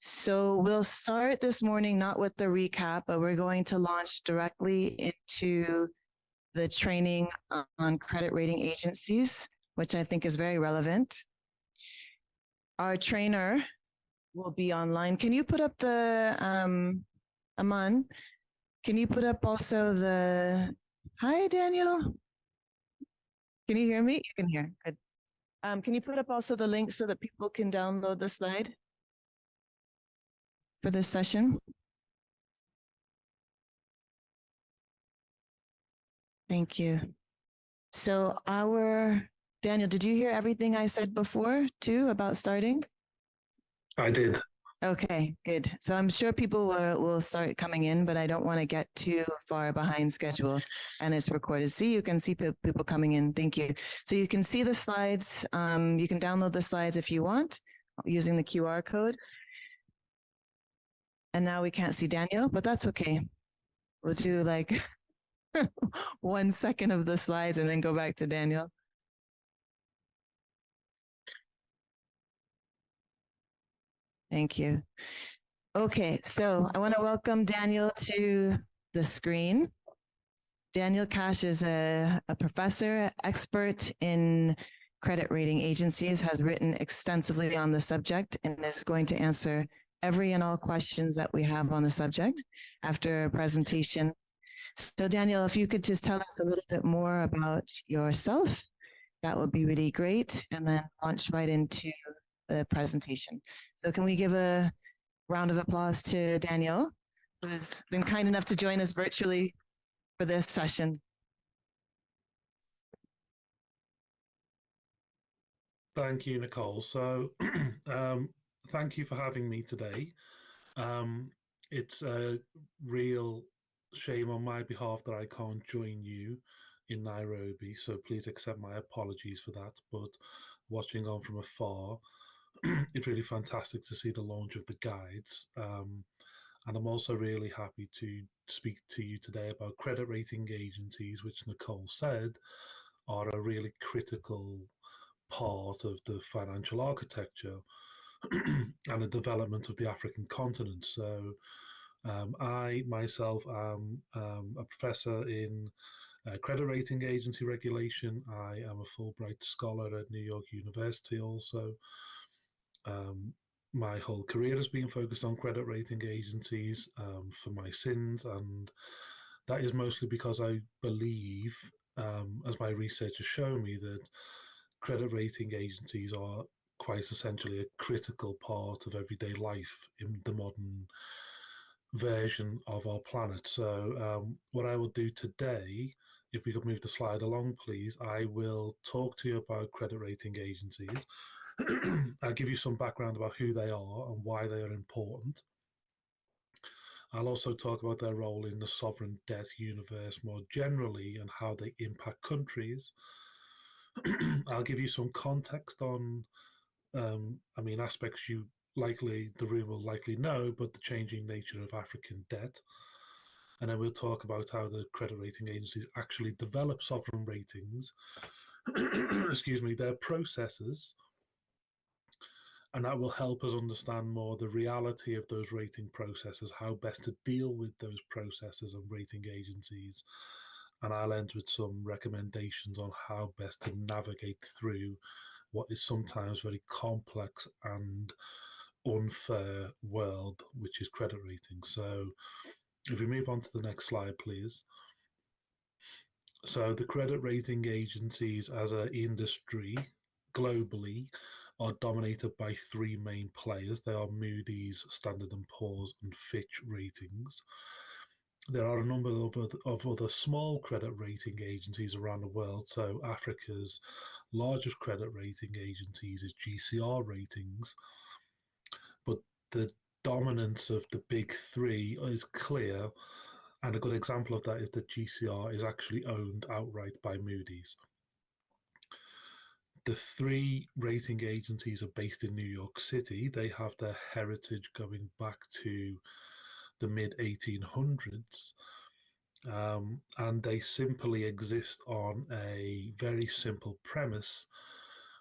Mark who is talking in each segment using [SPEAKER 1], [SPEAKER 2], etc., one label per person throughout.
[SPEAKER 1] So we'll start this morning not with the recap, but we're going to launch directly into the training on credit rating agencies, which I think is very relevant. Our trainer will be online. Can you put up the, Aman, can you put up also the, hi, Daniel. Can you hear me? You can hear, good. Can you put up also the link so that people can download the slide for this session? Thank you. So Daniel, did you hear everything I said before too about starting?
[SPEAKER 2] I did.
[SPEAKER 1] Okay, good. So I'm sure people will start coming in, but I don't want to get too far behind schedule, and it's recorded. See, you can see people coming in. Thank you. So you can see the slides. You can download the slides if you want using the QR code. And now we can't see Daniel, but that's okay. We'll do like 1 second of the slides and then go back to Daniel. Thank you. Okay, so I want to welcome Daniel to the screen. Daniel Cash is a professor, expert in credit rating agencies, has written extensively on the subject, and is going to answer every and all questions that we have on the subject after a presentation. So Daniel, if you could just tell us a little bit more about yourself, that would be really great, and then launch right into the presentation. So can we give a round of applause to Daniel, who's been kind enough to join us virtually for this session.
[SPEAKER 2] Thank you, Nicole. So thank you for having me today. It's a real shame on my behalf that I can't join you in Nairobi, so please accept my apologies for that. But watching on from afar, it's really fantastic to see the launch of the guides. And I'm also really happy to speak to you today about credit rating agencies, which Nicole said are a really critical part of the financial architecture and the development of the African continent. So I myself am a professor in credit rating agency regulation. I am a Fulbright scholar at New York University also. My whole career has been focused on credit rating agencies for my sins, and that is mostly because I believe, as my research has shown me, that credit rating agencies are quite essentially a critical part of everyday life in the modern version of our planet. So what I will do today, if we could move the slide along, please, I will talk to you about credit rating agencies. I'll give you some background about who they are and why they are important. I'll also talk about their role in the sovereign debt universe more generally and how they impact countries. I'll give you some context on, aspects the room will likely know, but the changing nature of African debt. And then we'll talk about how the credit rating agencies actually develop sovereign ratings, excuse me, their processes, and that will help us understand more the reality of those rating processes, how best to deal with those processes and rating agencies. And I'll end with some recommendations on how best to navigate through what is sometimes very complex and unfair world, which is credit rating. So if we move on to the next slide, please. So the credit rating agencies as an industry globally are dominated by three main players. They are Moody's, Standard & Poor's, and Fitch Ratings. There are a number of other small credit rating agencies around the world. So Africa's largest credit rating agencies is GCR Ratings. But the dominance of the big three is clear. And a good example of that is that GCR is actually owned outright by Moody's. The three rating agencies are based in New York City. They have their heritage going back to the mid 1800s. And they simply exist on a very simple premise,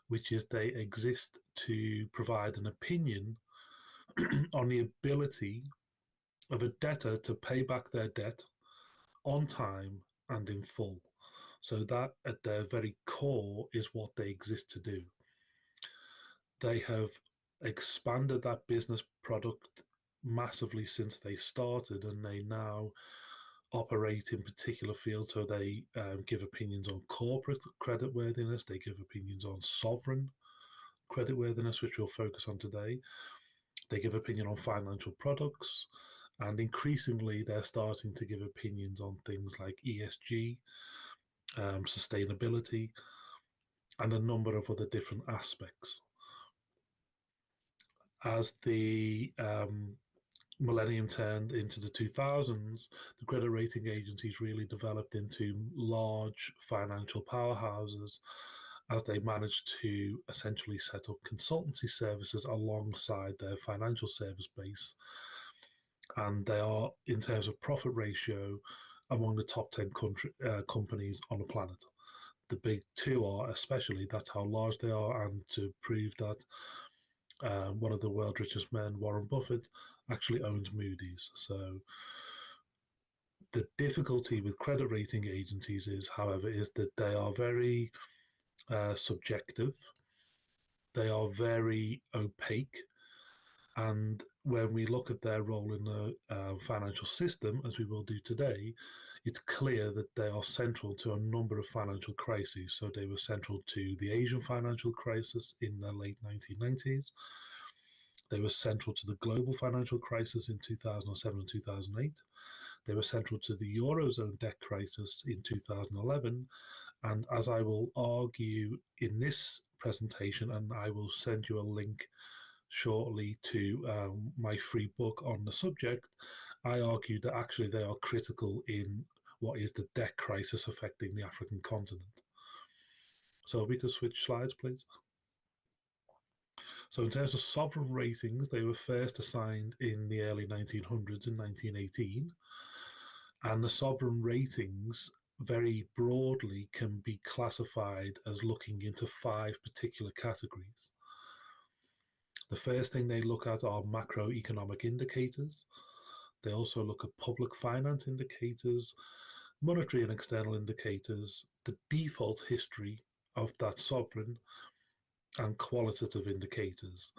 [SPEAKER 2] which is they exist to provide an opinion on the ability of a debtor to pay back their debt on time and in full. So that at their very core is what they exist to do. They have expanded that business product massively since they started, and they now operate in particular fields. So they give opinions on corporate creditworthiness, they give opinions on sovereign creditworthiness, which we'll focus on today. They give opinion on financial products, and increasingly they're starting to give opinions on things like ESG, sustainability, and a number of other different aspects. As the millennium turned into the 2000s, the credit rating agencies really developed into large financial powerhouses as they managed to essentially set up consultancy services alongside their financial service base. And they are, in terms of profit ratio, among the top 10 companies on the planet. The big two are, especially, that's how large they are. And to prove that, one of the world's richest men, Warren Buffett, actually owns Moody's. So the difficulty with credit rating agencies is, however, is that they are very subjective. They are very opaque. And when we look at their role in the financial system, as we will do today, it's clear that they are central to a number of financial crises. So they were central to the Asian financial crisis in the late 1990s. They were central to the global financial crisis in 2007 and 2008. They were central to the Eurozone debt crisis in 2011. And as I will argue in this presentation, and I will send you a link shortly to my free book on the subject, I argue that actually they are critical in what is the debt crisis affecting the African continent. So we could switch slides, please. So in terms of sovereign ratings, they were first assigned in the early 1900s, in 1918. And the sovereign ratings very broadly can be classified as looking into 5 particular categories. The first thing they look at are macroeconomic indicators. They also look at public finance indicators, monetary and external indicators, the default history of that sovereign, and qualitative indicators.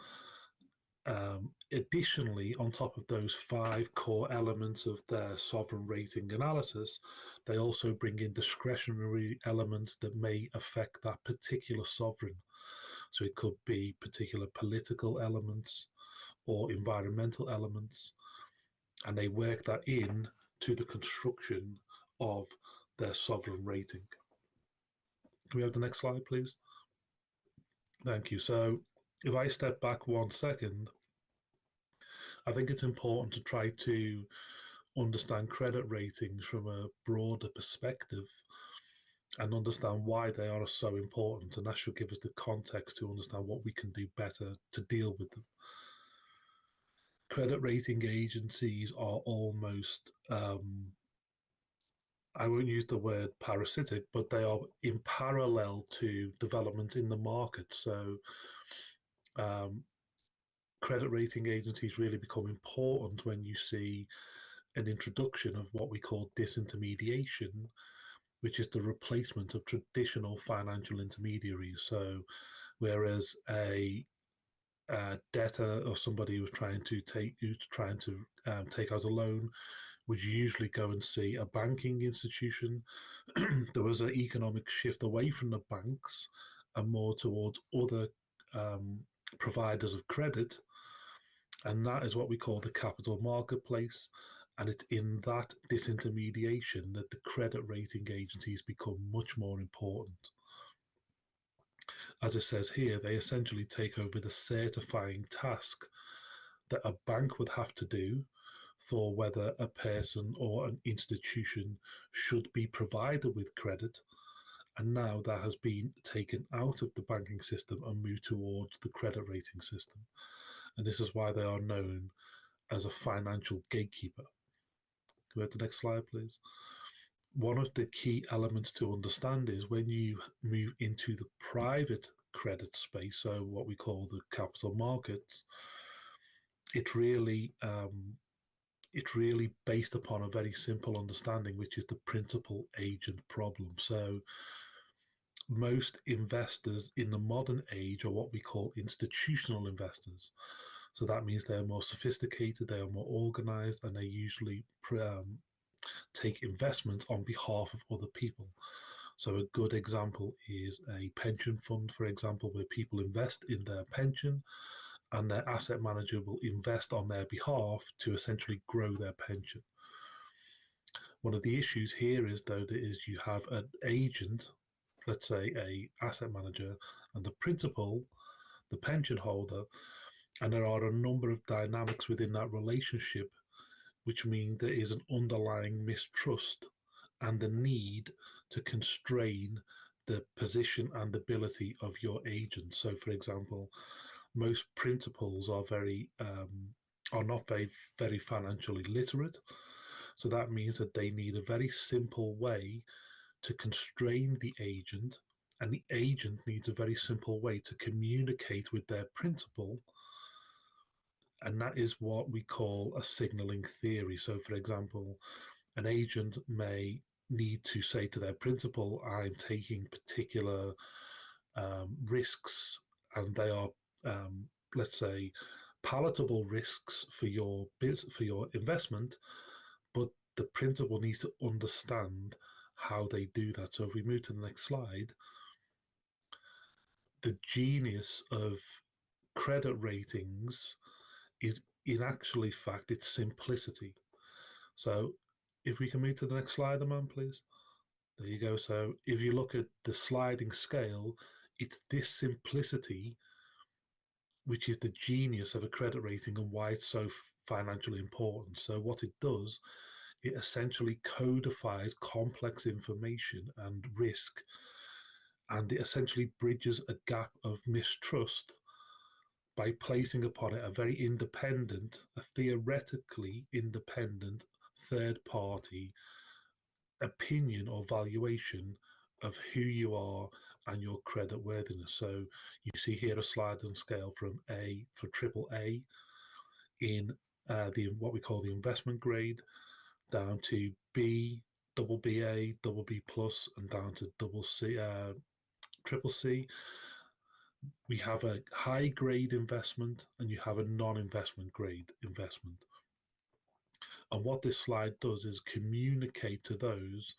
[SPEAKER 2] Additionally, on top of those 5 core elements of their sovereign rating analysis, they also bring in discretionary elements that may affect that particular sovereign. So it could be particular political elements or environmental elements, and they work that in to the construction of their sovereign rating. Can we have the next slide, please? Thank you. So if I step back 1 second, I think it's important to try to understand credit ratings from a broader perspective and understand why they are so important. And that should give us the context to understand what we can do better to deal with them. Credit rating agencies are almost, I won't use the word parasitic, but they are in parallel to development in the market. So credit rating agencies really become important when you see an introduction of what we call disintermediation, which is the replacement of traditional financial intermediaries. So whereas a debtor or somebody who's trying to take out a loan would usually go and see a banking institution, there was an economic shift away from the banks and more towards other providers of credit, and that is what we call the capital marketplace. And it's in that disintermediation that the credit rating agencies become much more important. As it says here, they essentially take over the certifying task that a bank would have to do for whether a person or an institution should be provided with credit. And now that has been taken out of the banking system and moved towards the credit rating system. And this is why they are known as a financial gatekeeper. Can we have the next slide, please? One of the key elements to understand is when you move into the private credit space, so what we call the capital markets, it really it's really based upon a very simple understanding, which is the principal agent problem. So most investors in the modern age are what we call institutional investors. So that means they're more sophisticated, they are more organized, and they usually take investments on behalf of other people. So a good example is a pension fund, for example, where people invest in their pension and their asset manager will invest on their behalf to essentially grow their pension. One of the issues here is, though, that is you have an agent, let's say a asset manager, and the principal, the pension holder, and there are a number of dynamics within that relationship, which mean there is an underlying mistrust and the need to constrain the position and ability of your agent. So, for example, most principals are not very financially literate. So that means that they need a very simple way to constrain the agent, and the agent needs a very simple way to communicate with their principal, and that is what we call a signaling theory. So, for example, an agent may need to say to their principal, I'm taking particular risks, and they are, let's say, palatable risks for your investment, but the principal needs to understand how they do that. So if we move to the next slide, the genius of credit ratings is in actually fact its simplicity. So if we can move to the next slide, man, please. There you go. So if you look at the sliding scale, it's this simplicity which is the genius of a credit rating and why it's so financially important. So what it does, it essentially codifies complex information and risk, and it essentially bridges a gap of mistrust by placing upon it a very independent, a theoretically independent third party opinion or valuation of who you are and your credit worthiness. So you see here a sliding scale from A for triple A in the what we call the investment grade, down to B, double BA, double B plus, and down to double C, triple C. We have a high grade investment and you have a non-investment grade investment. And what this slide does is communicate to those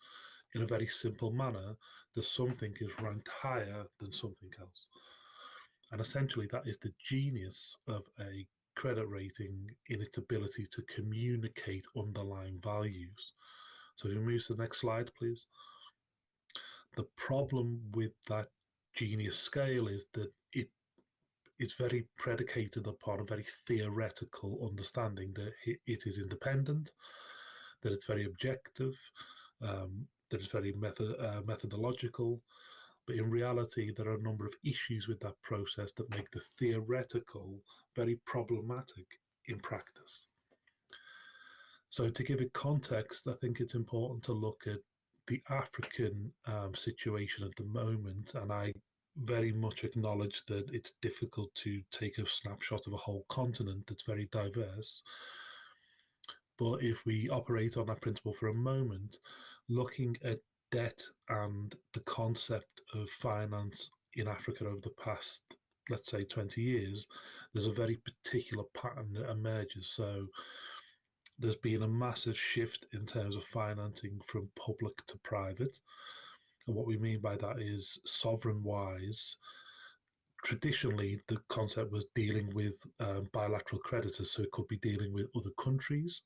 [SPEAKER 2] in a very simple manner that something is ranked higher than something else. And essentially, that is the genius of a credit rating in its ability to communicate underlying values. So if you move to the next slide, please. The problem with that genius scale is that it's very predicated upon a very theoretical understanding that it is independent, that it's very objective, that it's very methodological. But in reality, there are a number of issues with that process that make the theoretical very problematic in practice. So to give it context, I think it's important to look at the African situation at the moment, and I very much acknowledge that it's difficult to take a snapshot of a whole continent that's very diverse. But if we operate on that principle for a moment, looking at debt and the concept of finance in Africa over the past, let's say, 20 years, there's a very particular pattern that emerges. So there's been a massive shift in terms of financing from public to private. And what we mean by that is sovereign wise. Traditionally, the concept was dealing with bilateral creditors, so it could be dealing with other countries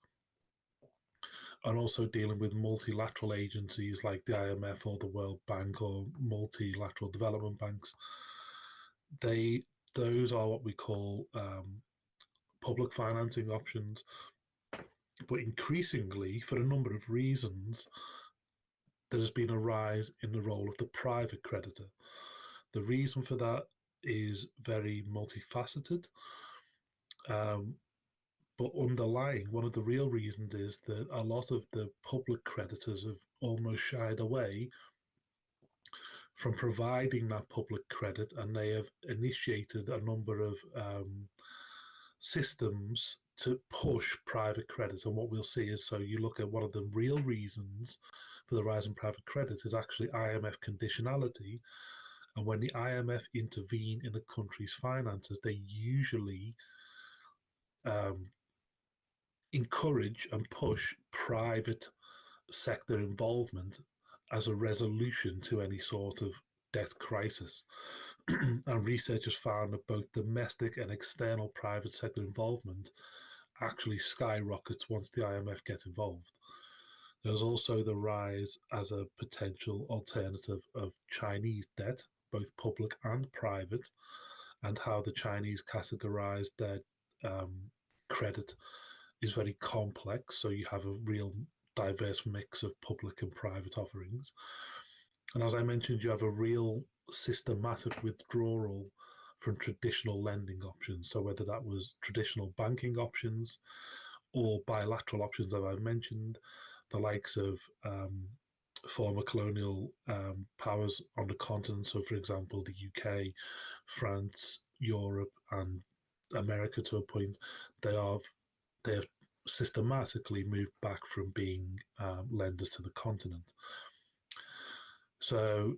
[SPEAKER 2] and also dealing with multilateral agencies like the IMF or the World Bank or multilateral development banks. Those are what we call public financing options. But increasingly, for a number of reasons, there has been a rise in the role of the private creditor. The reason for that is very multifaceted. But underlying, one of the real reasons is that a lot of the public creditors have almost shied away from providing that public credit, and they have initiated a number of systems to push private credit. And what we'll see is, so you look at one of the real reasons for the rise in private credit is actually IMF conditionality. And when the IMF intervene in a country's finances, they usually encourage and push private sector involvement as a resolution to any sort of debt crisis. And researchers found that both domestic and external private sector involvement actually skyrockets once the IMF gets involved. There's also the rise as a potential alternative of Chinese debt, both public and private, and how the Chinese categorize their credit is very complex. So you have a real diverse mix of public and private offerings. And as I mentioned, you have a real systematic withdrawal from traditional lending options. So whether that was traditional banking options or bilateral options that I've mentioned, the likes of former colonial powers on the continent. So, for example, the UK, France, Europe, and America to a point, they have systematically moved back from being lenders to the continent. So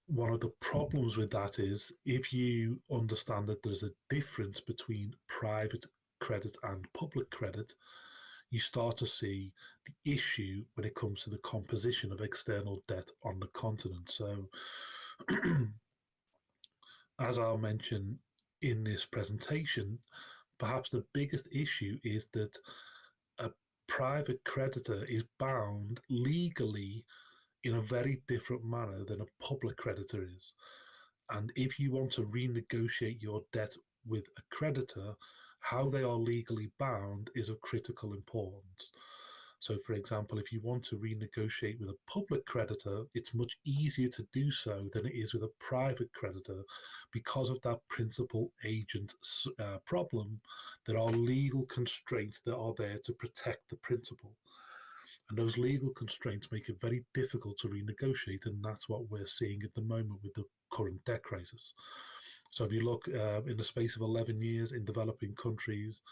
[SPEAKER 2] one of the problems with that is if you understand that there's a difference between private credit and public credit, you start to see the issue when it comes to the composition of external debt on the continent. So as I'll mention in this presentation, perhaps the biggest issue is that a private creditor is bound legally in a very different manner than a public creditor is. And if you want to renegotiate your debt with a creditor, how they are legally bound is of critical importance. So, for example, if you want to renegotiate with a public creditor, it's much easier to do so than it is with a private creditor because of that principal agent problem. There are legal constraints that are there to protect the principal. And those legal constraints make it very difficult to renegotiate, and that's what we're seeing at the moment with the current debt crisis. So if you look in the space of 11 years in developing countries,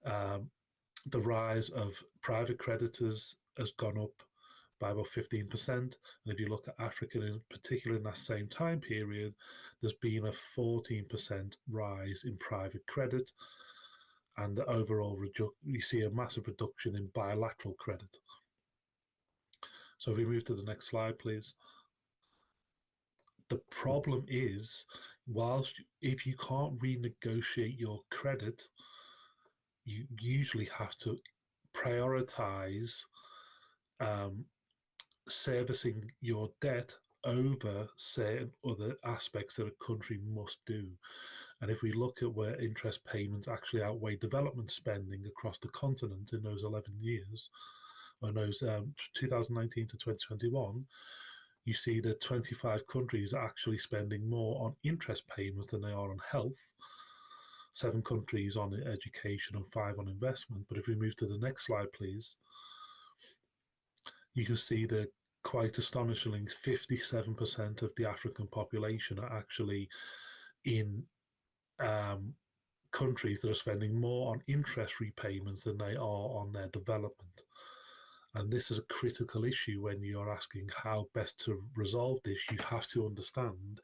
[SPEAKER 2] the rise of private creditors has gone up by about 15%. And if you look at Africa in particular in that same time period, there's been a 14% rise in private credit. And the overall, you see a massive reduction in bilateral credit. So if we move to the next slide, please. The problem is, if you can't renegotiate your credit, you usually have to prioritize servicing your debt over certain other aspects that a country must do. And if we look at where interest payments actually outweigh development spending across the continent in those 11 years, or those 2019 to 2021, you see that 25 countries are actually spending more on interest payments than they are on health, 7 countries on education, and 5 on investment. But if we move to the next slide, please, you can see that quite astonishingly, 57% of the African population are actually in countries that are spending more on interest repayments than they are on their development. And this is a critical issue when you're asking how best to resolve this. You have to understand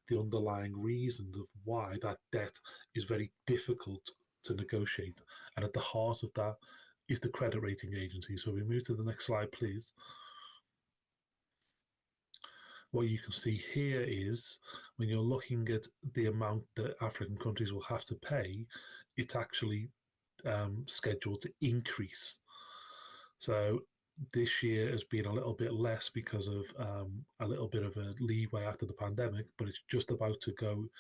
[SPEAKER 2] the underlying reasons of why that debt is very difficult to negotiate. And at the heart of that is the credit rating agency. So we move to the next slide, please. What you can see here is when you're looking at the amount that African countries will have to pay, it's actually scheduled to increase. So this year has been a little bit less because of a little bit of a leeway after the pandemic, but it's just about to go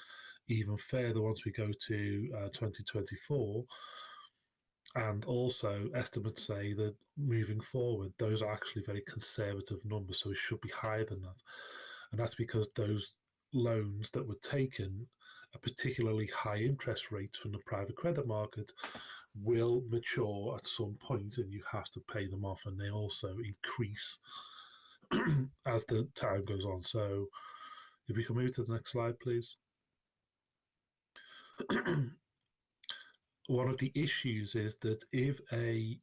[SPEAKER 2] even further once we go to 2024. And also estimates say that moving forward, those are actually very conservative numbers, so it should be higher than that. And that's because those loans that were taken at particularly high interest rates from the private credit market will mature at some point and you have to pay them off, and they also increase as the time goes on. So if we can move to the next slide, please. one of the issues is that if a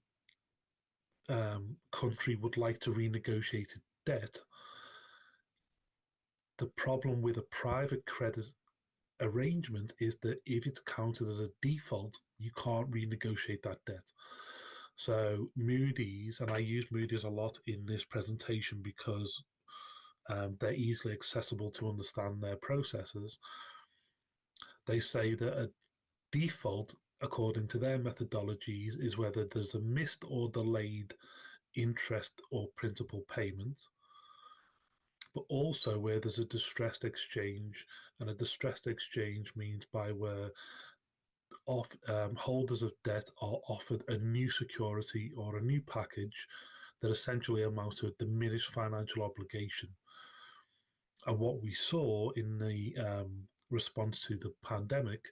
[SPEAKER 2] country would like to renegotiate its debt, the problem with a private credit arrangement is that if it's counted as a default, you can't renegotiate that debt. So Moody's, and I use Moody's a lot in this presentation because they're easily accessible to understand their processes. They say that a default, according to their methodologies, is whether there's a missed or delayed interest or principal payment, but also where there's a distressed exchange. And a distressed exchange means by where holders of debt are offered a new security or a new package that essentially amounts to a diminished financial obligation. And what we saw in the response to the pandemic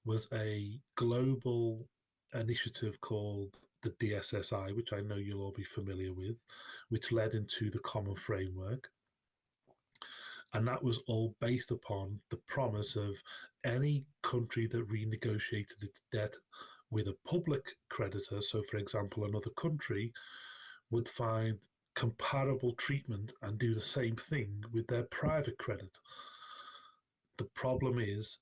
[SPEAKER 2] was a global initiative called the DSSI, which I know you'll all be familiar with, which led into the Common Framework. And that was all based upon the promise of any country that renegotiated its debt with a public creditor, so for example, another country, would find comparable treatment and do the same thing with their private credit. The problem is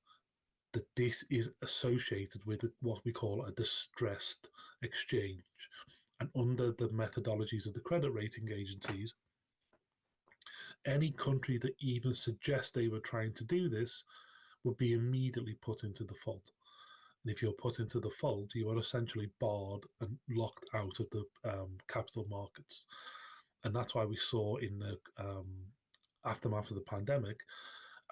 [SPEAKER 2] that this is associated with what we call a distressed exchange. And under the methodologies of the credit rating agencies, any country that even suggests they were trying to do this would be immediately put into default. And if you're put into default, you are essentially barred and locked out of the capital markets. And that's why we saw in the aftermath of the pandemic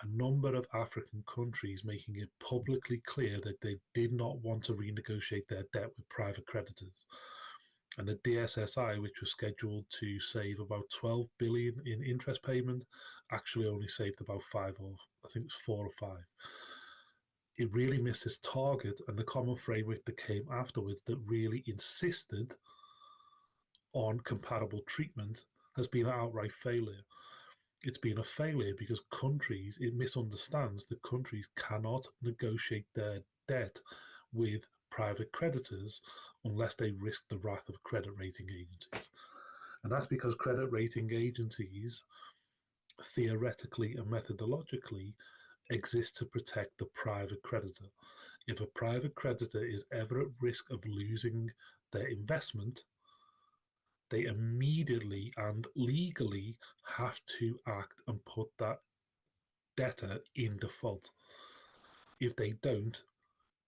[SPEAKER 2] a number of African countries making it publicly clear that they did not want to renegotiate their debt with private creditors. And the DSSI, which was scheduled to save about 12 billion in interest payment, actually only saved about 5, or I think it was 4 or 5. It really missed its target, and the common framework that came afterwards that really insisted on comparable treatment has been an outright failure. It's been a failure because countries, it misunderstands that countries cannot negotiate their debt with private creditors unless they risk the wrath of credit rating agencies. And that's because credit rating agencies, theoretically and methodologically, exist to protect the private creditor. If a private creditor is ever at risk of losing their investment, they immediately and legally have to act and put that debtor in default. If they don't,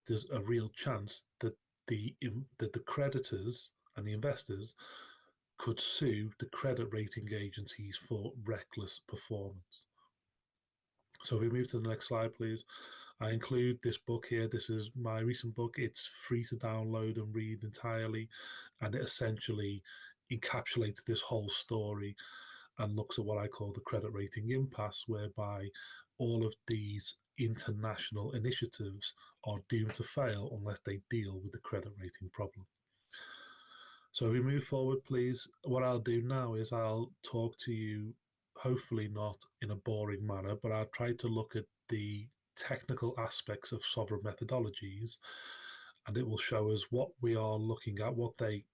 [SPEAKER 2] there's a real chance that the creditors and the investors could sue the credit rating agencies for reckless performance. So we move to the next slide, please. I include this book here. This is my recent book. It's free to download and read entirely, and it essentially encapsulates this whole story and looks at what I call the credit rating impasse, whereby all of these international initiatives are doomed to fail unless they deal with the credit rating problem. So we move forward, please. What I'll do now is I'll talk to you, hopefully not in a boring manner, but I'll try to look at the technical aspects of sovereign methodologies, and it will show us what we are looking at, what they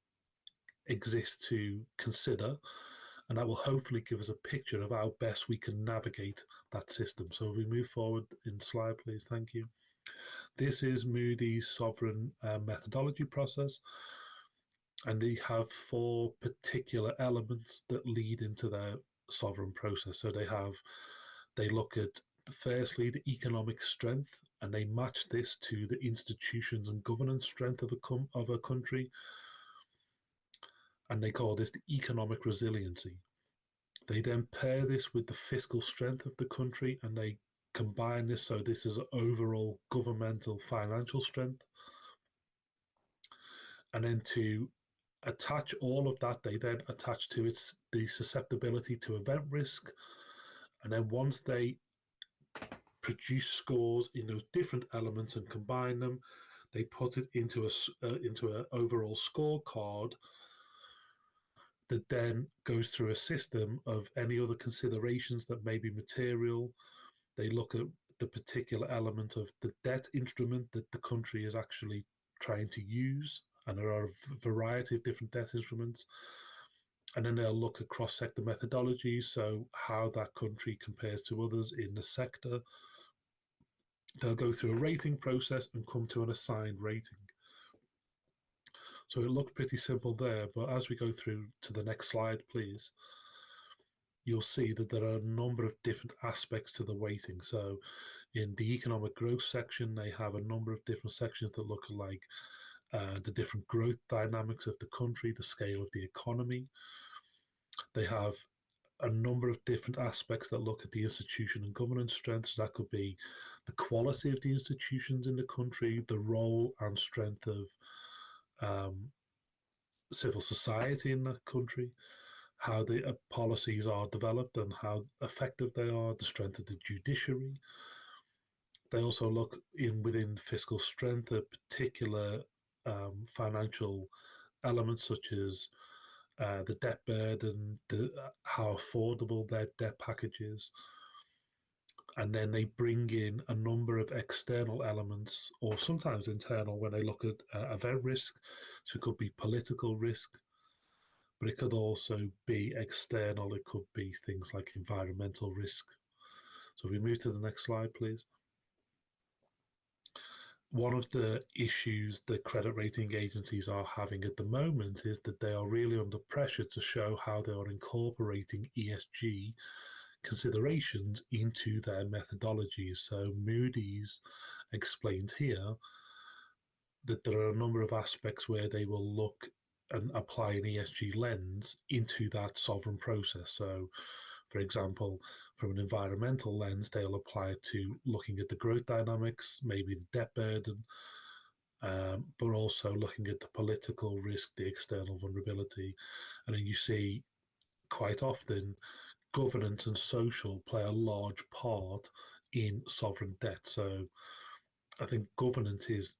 [SPEAKER 2] exist to consider, and that will hopefully give us a picture of how best we can navigate that system. So if we move forward in slide, please. Thank you. This is Moody's sovereign methodology process, and they have 4 particular elements that lead into their sovereign process. So they look at, firstly, the economic strength, and they match this to the institutions and governance strength of a country, and they call this the economic resiliency. They then pair this with the fiscal strength of the country, and they combine this, so this is overall governmental financial strength. And then to attach all of that, they then attach to the susceptibility to event risk. And then once they produce scores in those different elements and combine them, they put it into an overall scorecard that then goes through a system of any other considerations that may be material. They look at the particular element of the debt instrument that the country is actually trying to use, and there are a variety of different debt instruments. And then they'll look at cross-sector methodologies, so how that country compares to others in the sector. They'll go through a rating process and come to an assigned rating. So it looks pretty simple there, but as we go through to the next slide, please, you'll see that there are a number of different aspects to the weighting. So in the economic growth section, they have a number of different sections that look like the different growth dynamics of the country, the scale of the economy. They have a number of different aspects that look at the institution and governance strengths. That could be the quality of the institutions in the country, the role and strength of civil society in that country, how the policies are developed and how effective they are, the strength of the judiciary. They also look within fiscal strength at particular financial elements such as the debt burden, how affordable their debt package is. And then they bring in a number of external elements, or sometimes internal, when they look at event risk. So it could be political risk, but it could also be external. It could be things like environmental risk. So if we move to the next slide, please. One of the issues that credit rating agencies are having at the moment is that they are really under pressure to show how they are incorporating ESG considerations into their methodologies. So Moody's explained here that there are a number of aspects where they will look and apply an ESG lens into that sovereign process. So, for example, from an environmental lens, they'll apply it to looking at the growth dynamics, maybe the debt burden, but also looking at the political risk, the external vulnerability. And then you see quite often governance and social play a large part in sovereign debt. So I think governance is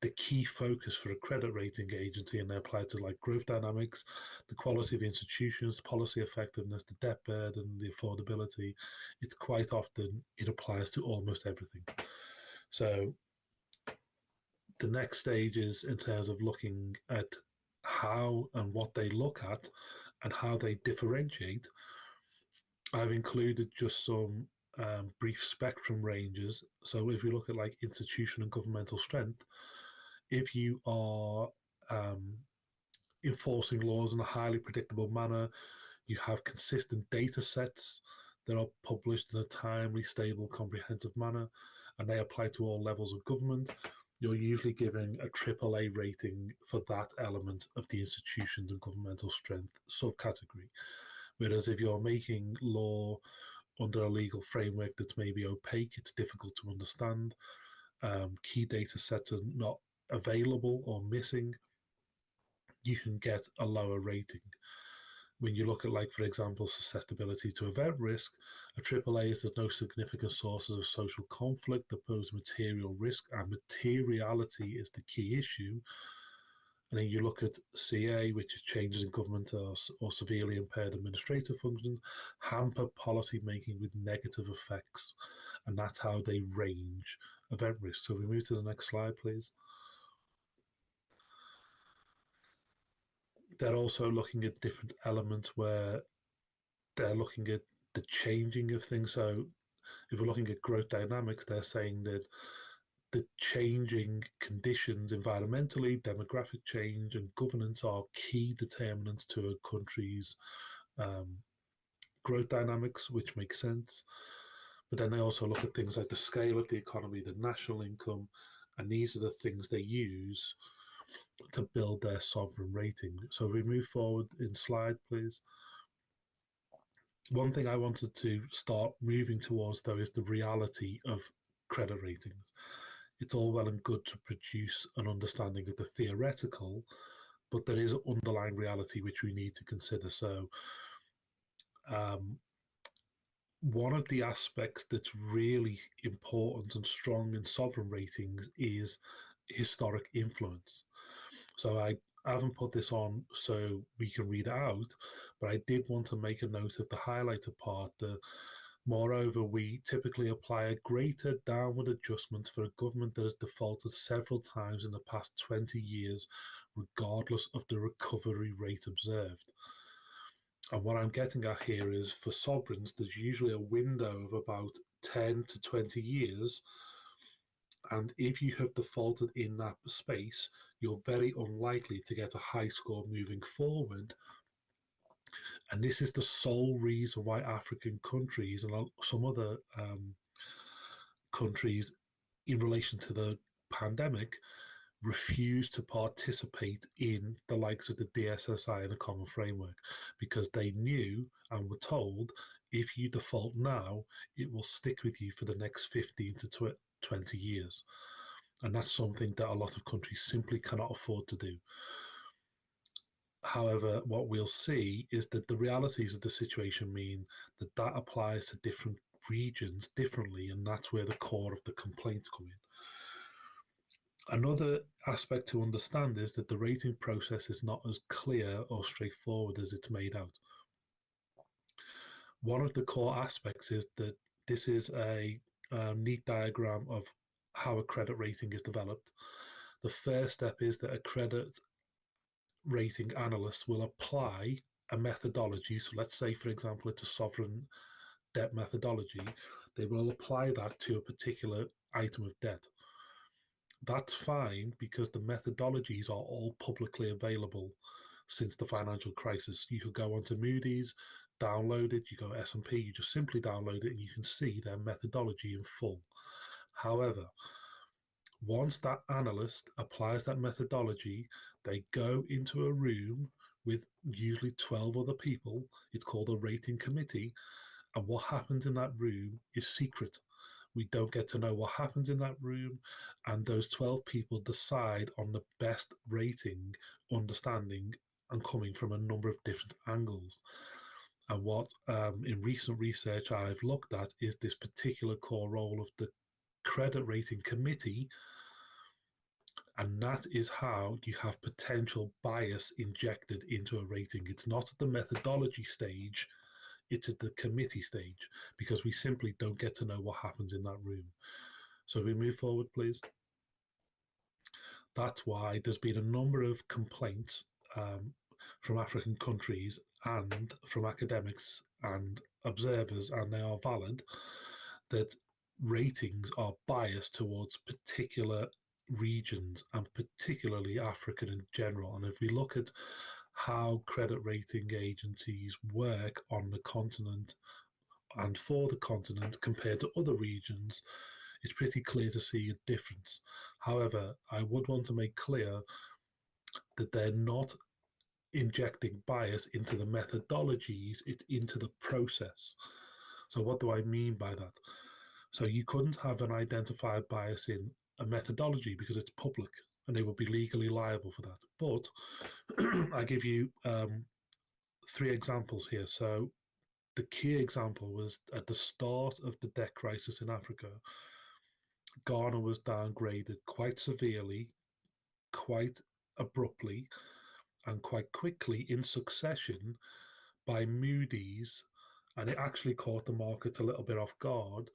[SPEAKER 2] the key focus for a credit rating agency, and they apply to like growth dynamics, the quality of institutions, policy effectiveness, the debt burden, the affordability. It's quite often it applies to almost everything. So the next stage is in terms of looking at how and what they look at and how they differentiate. I've included just some brief spectrum ranges. So if we look at like institution and governmental strength, if you are enforcing laws in a highly predictable manner, you have consistent data sets that are published in a timely, stable, comprehensive manner, and they apply to all levels of government, you're usually giving a AAA rating for that element of the institutions and governmental strength subcategory. Whereas if you're making law under a legal framework that's maybe opaque, it's difficult to understand, key data sets are not available or missing, you can get a lower rating. When you look at, like, for example, susceptibility to event risk, a AAA is there's no significant sources of social conflict that pose material risk, and materiality is the key issue. And then you look at CA, which is changes in government or severely impaired administrative functions, hamper policy making with negative effects. And that's how they range event risk. So if we move to the next slide, please. They're also looking at different elements where they're looking at the changing of things. So if we're looking at growth dynamics, they're saying that the changing conditions environmentally, demographic change, and governance are key determinants to a country's growth dynamics, which makes sense. But then they also look at things like the scale of the economy, the national income, and these are the things they use to build their sovereign rating. So if we move forward in slide, please. One thing I wanted to start moving towards, though, is the reality of credit ratings. It's all well and good to produce an understanding of the theoretical, but there is an underlying reality which we need to consider. So one of the aspects that's really important and strong in sovereign ratings is historic influence. So I haven't put this on so we can read it out, but I did want to make a note of the highlighted part, Moreover, we typically apply a greater downward adjustment for a government that has defaulted several times in the past 20 years, regardless of the recovery rate observed. And what I'm getting at here is for sovereigns, there's usually a window of about 10 to 20 years. And if you have defaulted in that space, you're very unlikely to get a high score moving forward. And this is the sole reason why African countries and some other countries, in relation to the pandemic, refused to participate in the likes of the DSSI and the Common Framework, because they knew and were told, if you default now, it will stick with you for the next 15 to 20 years. And that's something that a lot of countries simply cannot afford to do. However, what we'll see is that the realities of the situation mean that that applies to different regions differently, and that's where the core of the complaints come in. Another aspect to understand is that the rating process is not as clear or straightforward as it's made out. One of the core aspects is that this is a neat diagram of how a credit rating is developed. The first step is that a credit rating analyst will apply a methodology. So let's say, for example, it's a sovereign debt methodology. They will apply that to a particular item of debt. That's fine because the methodologies are all publicly available since the financial crisis. You could go onto Moody's, download it, you go to S&P, you just simply download it and you can see their methodology in full. However, once that analyst applies that methodology, they go into a room with usually 12 other people. It's called a rating committee. And what happens in that room is secret. We don't get to know what happens in that room. And those 12 people decide on the best rating, understanding, and coming from a number of different angles. And what in recent research I've looked at is this particular core role of the credit rating committee. And that is how you have potential bias injected into a rating. It's not at the methodology stage, it's at the committee stage, because we simply don't get to know what happens in that room. So we move forward, please. That's why there's been a number of complaints from African countries and from academics and observers, and they are valid, that ratings are biased towards particular regions and particularly African in general. And if we look at how credit rating agencies work on the continent and for the continent compared to other regions, it's pretty clear to see a difference. However, I would want to make clear that they're not injecting bias into the methodologies, it's into the process. So what do I mean by that? So you couldn't have an identified bias in a methodology because it's public and they would be legally liable for that. But I give you 3 examples here. So the key example was at the start of the debt crisis in Africa, Ghana was downgraded quite severely, quite abruptly, and quite quickly in succession by Moody's, and it actually caught the market a little bit off guard.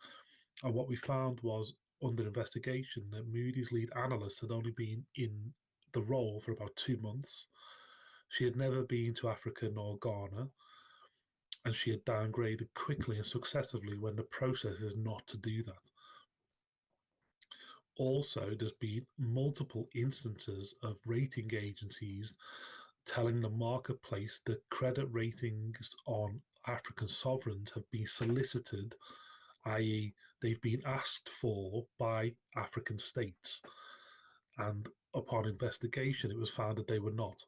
[SPEAKER 2] And what we found was, under investigation, that Moody's lead analyst had only been in the role for about 2 months. She had never been to Africa nor Ghana, and she had downgraded quickly and successively when the process is not to do that. Also, there's been multiple instances of rating agencies telling the marketplace that credit ratings on African sovereigns have been solicited, i.e., they've been asked for by African states. And upon investigation, it was found that they were not.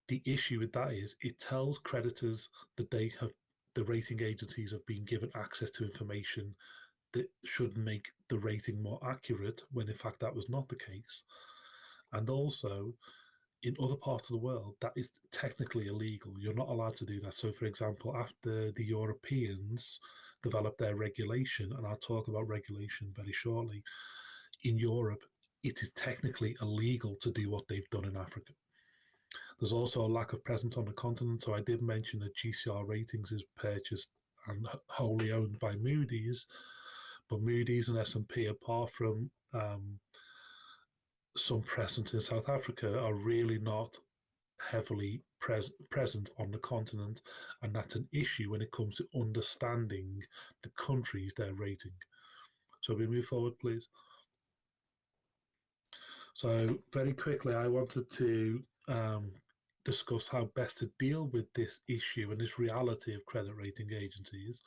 [SPEAKER 2] The issue with that is it tells creditors that the rating agencies have been given access to information that should make the rating more accurate, when in fact that was not the case. And also, in other parts of the world, that is technically illegal. You're not allowed to do that. So, for example, after the Europeans developed their regulation, and I'll talk about regulation very shortly, in Europe, it is technically illegal to do what they've done in Africa. There's also a lack of presence on the continent. So I did mention that GCR Ratings is purchased and wholly owned by Moody's. But Moody's and S&P, apart from some presence in South Africa, are really not heavily present on the continent, and that's an issue when it comes to understanding the countries they're rating. So we move forward, please. So very quickly, I wanted to discuss how best to deal with this issue and this reality of credit rating agencies.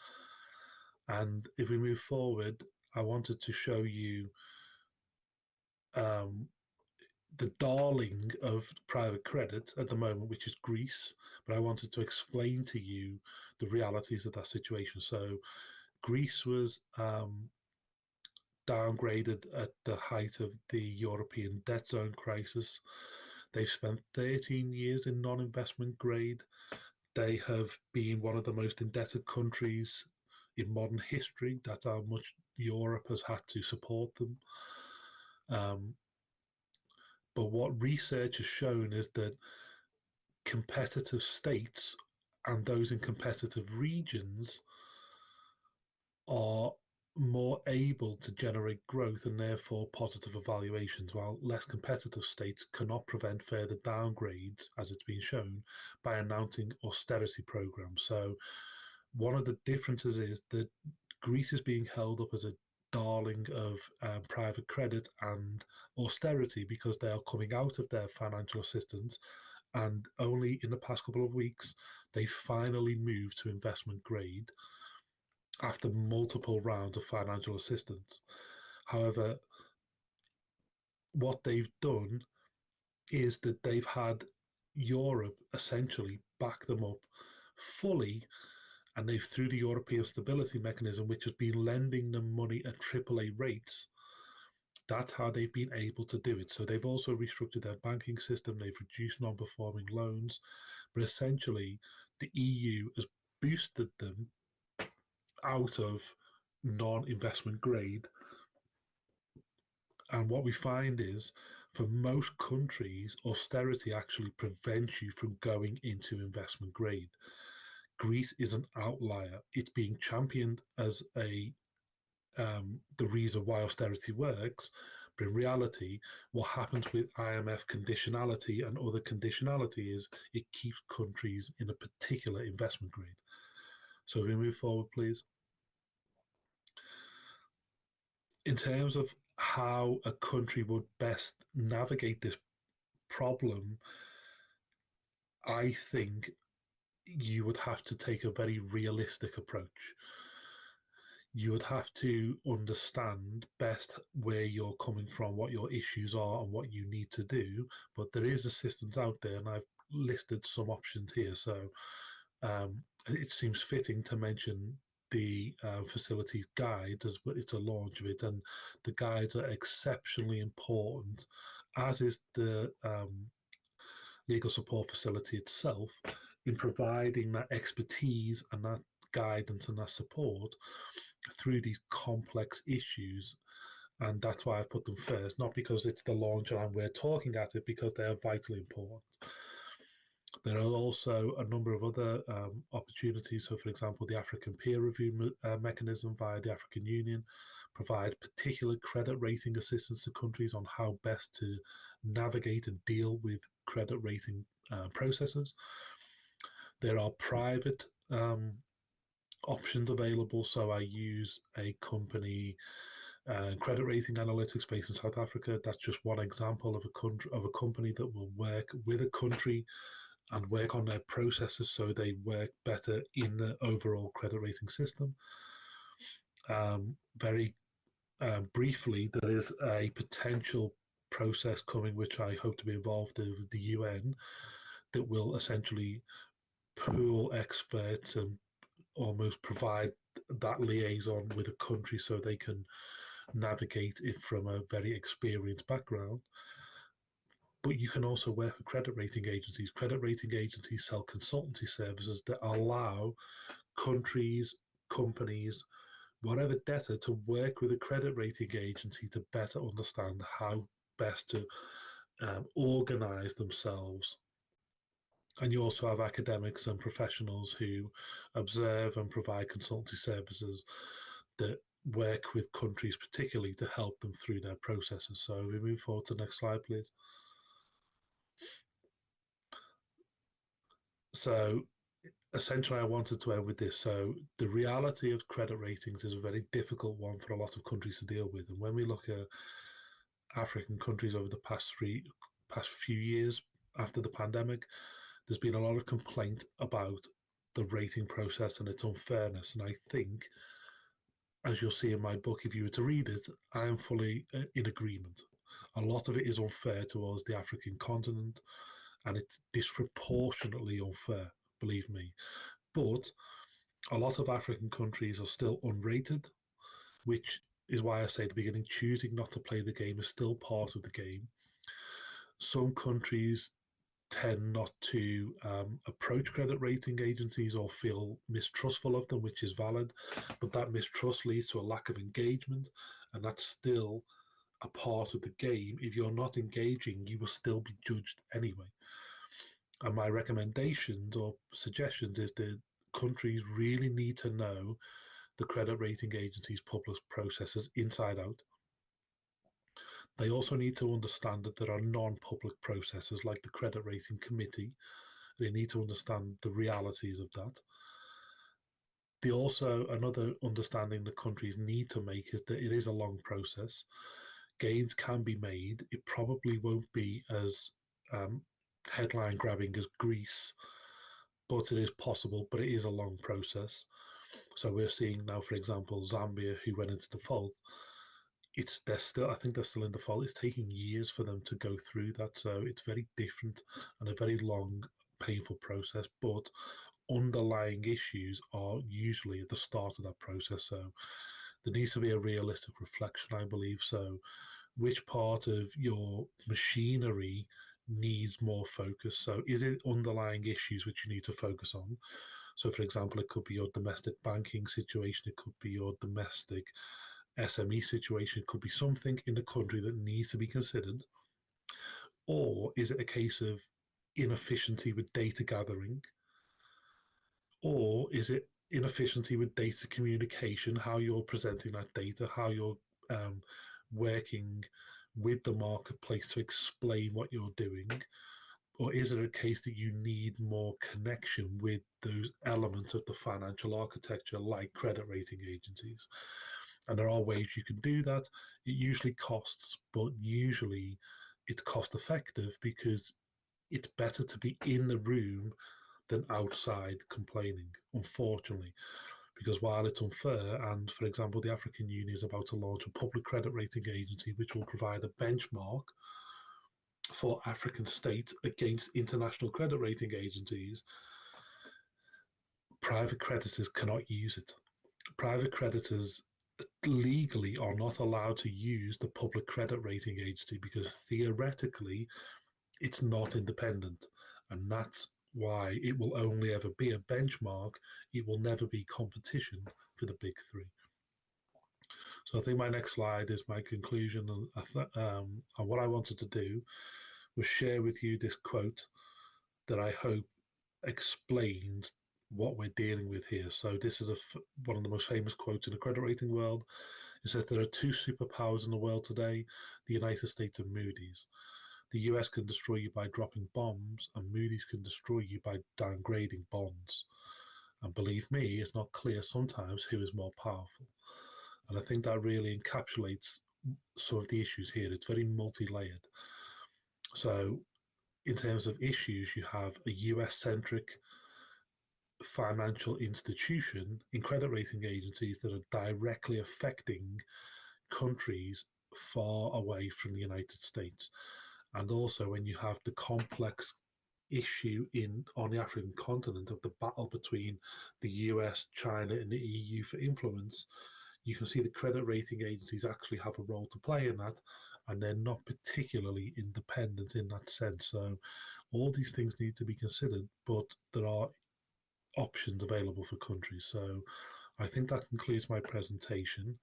[SPEAKER 2] And if we move forward, I wanted to show you the darling of private credit at the moment, which is Greece. But I wanted to explain to you the realities of that situation. So Greece was downgraded at the height of the European debt zone crisis. They've spent 13 years in non-investment grade. They have been one of the most indebted countries in modern history. That's how much Europe has had to support them. But what research has shown is that competitive states and those in competitive regions are more able to generate growth and therefore positive evaluations, while less competitive states cannot prevent further downgrades, as it's been shown, by announcing austerity programs. So one of the differences is that Greece is being held up as a darling of private credit and austerity because they are coming out of their financial assistance, and only in the past couple of weeks they finally moved to investment grade after multiple rounds of financial assistance. However, what they've done is that they've had Europe essentially back them up fully, and they've, through the European Stability Mechanism, which has been lending them money at AAA rates, that's how they've been able to do it. So they've also restructured their banking system, they've reduced non-performing loans, but essentially the EU has boosted them out of non-investment grade. And what we find is, for most countries, austerity actually prevents you from going into investment grade. Greece is an outlier. It's being championed as the reason why austerity works, but in reality, what happens with IMF conditionality and other conditionality is it keeps countries in a particular investment grade. So if we move forward, please. In terms of how a country would best navigate this problem, I think you would have to take a very realistic approach. You would have to understand best where you're coming from, what your issues are, and what you need to do. But there is assistance out there, and I've listed some options here. So it seems fitting to mention the facilities guide, as it's a launch of it, and the guides are exceptionally important, as is the legal support facility itself, in providing that expertise and that guidance and that support through these complex issues. And that's why I've put them first, not because it's the launch and we're talking at it, because they are vitally important. There are also a number of other opportunities. So, for example, the African peer review mechanism via the African Union provide particular credit rating assistance to countries on how best to navigate and deal with credit rating processes. There are private options available. So I use a company, credit rating analytics based in South Africa. That's just one example of a company that will work with a country and work on their processes so they work better in the overall credit rating system. Very briefly, there is a potential process coming, which I hope to be involved with the UN, that will essentially pool experts and almost provide that liaison with a country so they can navigate it from a very experienced background. But you can also work with credit rating agencies. Credit rating agencies sell consultancy services that allow countries, companies, whatever debtor, to work with a credit rating agency to better understand how best to organize themselves And you also have academics and professionals who observe and provide consultancy services that work with countries particularly to help them through their processes. So if we move forward to the next slide, please. So essentially, I wanted to end with this. So the reality of credit ratings is a very difficult one for a lot of countries to deal with. And when we look at African countries over the past few years after the pandemic, there's been a lot of complaint about the rating process and its unfairness. And I think, as you'll see in my book, if you were to read it, I am fully in agreement. A lot of it is unfair towards the African continent, and it's disproportionately unfair, believe me. But a lot of African countries are still unrated, which is why I say at the beginning, choosing not to play the game is still part of the game. Some countries tend not to approach credit rating agencies or feel mistrustful of them, which is valid, but that mistrust leads to a lack of engagement, and that's still a part of the game. If you're not engaging, you will still be judged anyway. And my recommendations or suggestions is that countries really need to know the credit rating agencies' public processes inside out. They also need to understand that there are non-public processes like the credit rating committee. They need to understand the realities of that. Another understanding that countries need to make is that it is a long process. Gains can be made. It probably won't be as headline grabbing as Greece, but it is possible, but it is a long process. So we're seeing now, for example, Zambia, who went into default. I think they're still in default. It's taking years for them to go through that, so it's very different and a very long, painful process. But underlying issues are usually at the start of that process. So there needs to be a realistic reflection, I believe. So, which part of your machinery needs more focus? So, is it underlying issues which you need to focus on? So, for example, it could be your domestic banking situation, it could be your domestic SME situation, it could be something in the country that needs to be considered. Or is it a case of inefficiency with data gathering? Or is it inefficiency with data communication, how you're presenting that data, how you're um, working with the marketplace to explain what you're doing? Or is it a case that you need more connection with those elements of the financial architecture, like credit rating agencies? And there are ways you can do that. It usually costs, but usually it's cost effective because it's better to be in the room than outside complaining, unfortunately. Because while it's unfair, and for example, the African Union is about to launch a public credit rating agency which will provide a benchmark for African states against international credit rating agencies, private creditors cannot use it. Private creditors legally are not allowed to use the public credit rating agency because theoretically it's not independent. And that's why it will only ever be a benchmark. It will never be competition for the big three. So I think my next slide is my conclusion. And what I wanted to do was share with you this quote that I hope explains what we're dealing with here. So this is one of the most famous quotes in the credit rating world. It says there are two superpowers in the world today, the United States and Moody's. The US can destroy you by dropping bombs, and Moody's can destroy you by downgrading bonds. And believe me, it's not clear sometimes who is more powerful. And I think that really encapsulates some of the issues here. It's very multi-layered. So in terms of issues, you have a US centric financial institution in credit rating agencies that are directly affecting countries far away from the United States. And also when you have the complex issue on the African continent of the battle between the US, China, and the EU for influence, you can see the credit rating agencies actually have a role to play in that, and they're not particularly independent in that sense. So all these things need to be considered, but there are options available for countries. So I think that concludes my presentation.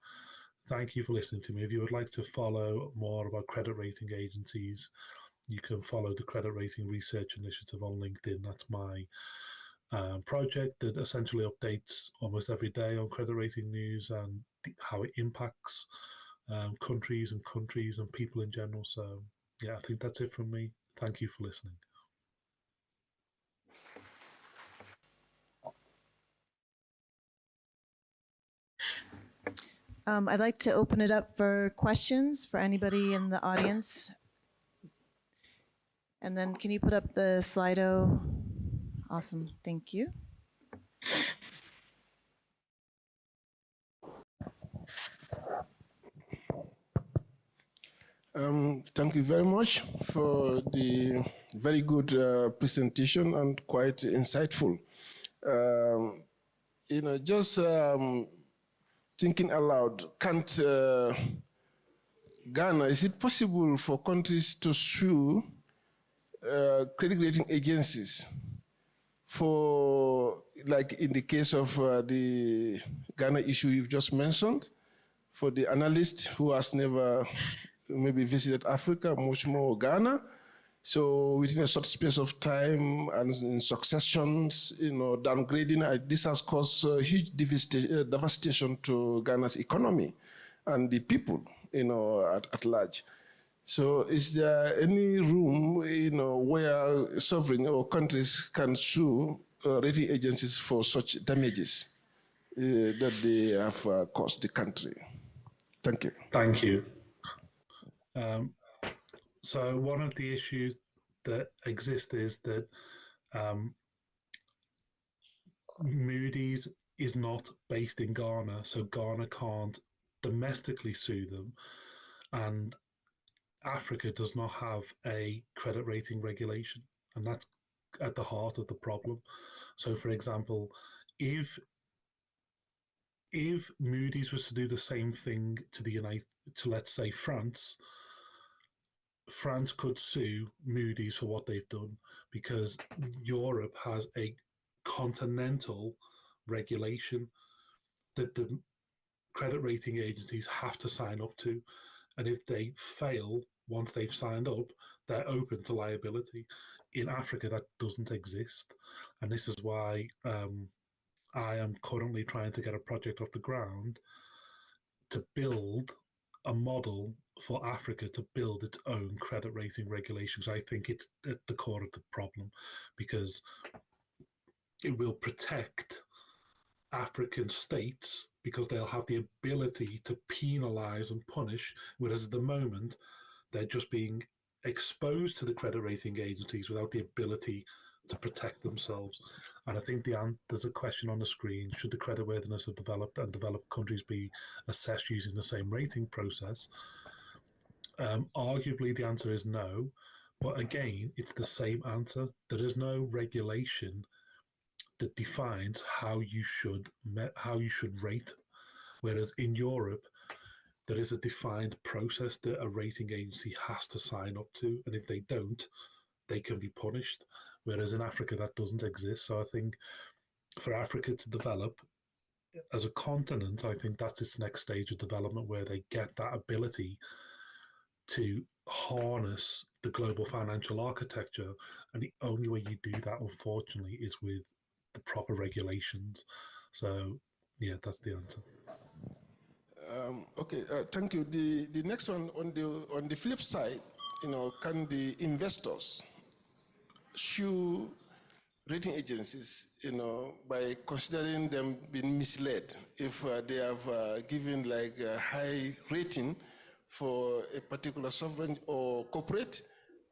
[SPEAKER 2] Thank you for listening to me. If you would like to follow more about credit rating agencies, you can follow the Credit Rating Research Initiative on LinkedIn. That's my project that essentially updates almost every day on credit rating news and how it impacts countries and people in general. So, yeah, I think that's it from me. Thank you for listening.
[SPEAKER 1] I'd like to open it up for questions for anybody in the audience. And then can you put up the Slido? Awesome, thank you.
[SPEAKER 3] Thank you very much for the very good presentation and quite insightful. Just thinking aloud, can't Ghana, is it possible for countries to sue credit rating agencies for, like in the case of the Ghana issue you've just mentioned, for the analyst who has never maybe visited Africa, much more Ghana? So within a short space of time and in successions, downgrading, this has caused huge devastation to Ghana's economy and the people, at large. So is there any room, where sovereign or countries can sue rating agencies for such damages that they have caused the country? Thank you.
[SPEAKER 2] Thank you. So one of the issues that exist is that Moody's is not based in Ghana, so Ghana can't domestically sue them, and Africa does not have a credit rating regulation, and that's at the heart of the problem. So, for example, if Moody's was to do the same thing to let's say France could sue Moody's for what they've done because Europe has a continental regulation that the credit rating agencies have to sign up to. And if they fail once they've signed up, they're open to liability. In Africa, that doesn't exist. And this is why I am currently trying to get a project off the ground to build a model for Africa to build its own credit rating regulations. I think it's at the core of the problem because it will protect African states because they'll have the ability to penalize and punish, whereas at the moment they're just being exposed to the credit rating agencies without the ability to protect themselves. And I think there's a question on the screen: should the creditworthiness of developed and developed countries be assessed using the same rating process? Arguably, the answer is no. But again, it's the same answer. There is no regulation that defines how you should rate. Whereas in Europe, there is a defined process that a rating agency has to sign up to, and if they don't, they can be punished. Whereas in Africa, that doesn't exist. So I think for Africa to develop as a continent, I think that's its next stage of development where they get that ability to harness the global financial architecture. And the only way you do that, unfortunately, is with the proper regulations. So, yeah, that's the answer.
[SPEAKER 3] Okay, thank you. The next one on the flip side, can the investors sue rating agencies, by considering them being misled if they have given like a high rating for a particular sovereign or corporate,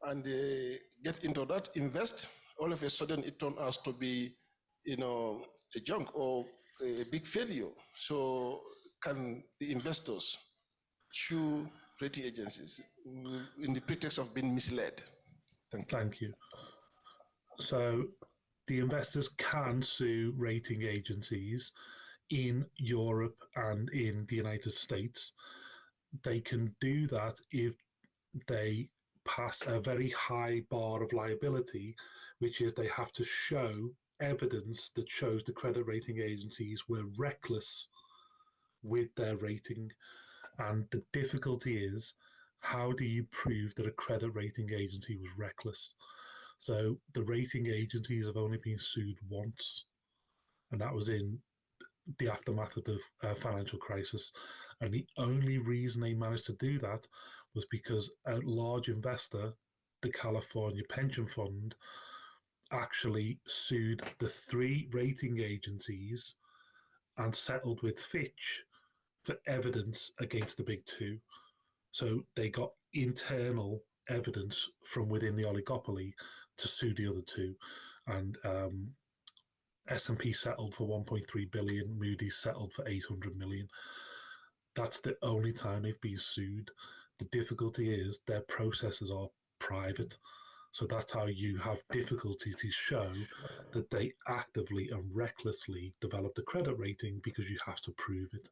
[SPEAKER 3] and they get into that, invest, all of a sudden it turns out to be, a junk or a big failure. So can the investors sue rating agencies in the pretext of being misled?
[SPEAKER 2] Thank you. So the investors can sue rating agencies in Europe and in the United States. They can do that if they pass a very high bar of liability, which is they have to show evidence that shows the credit rating agencies were reckless with their rating. And the difficulty is how do you prove that a credit rating agency was reckless? So the rating agencies have only been sued once, and that was in the aftermath of the financial crisis. And the only reason they managed to do that was because a large investor, the California Pension Fund, actually sued the 3 rating agencies and settled with Fitch for evidence against the big 2. So they got internal evidence from within the oligopoly to sue the other 2. And S&P settled for 1.3 billion, Moody's settled for 800 million. That's the only time they've been sued. The difficulty is their processes are private. So that's how you have difficulty to show that they actively and recklessly developed a credit rating, because you have to prove it.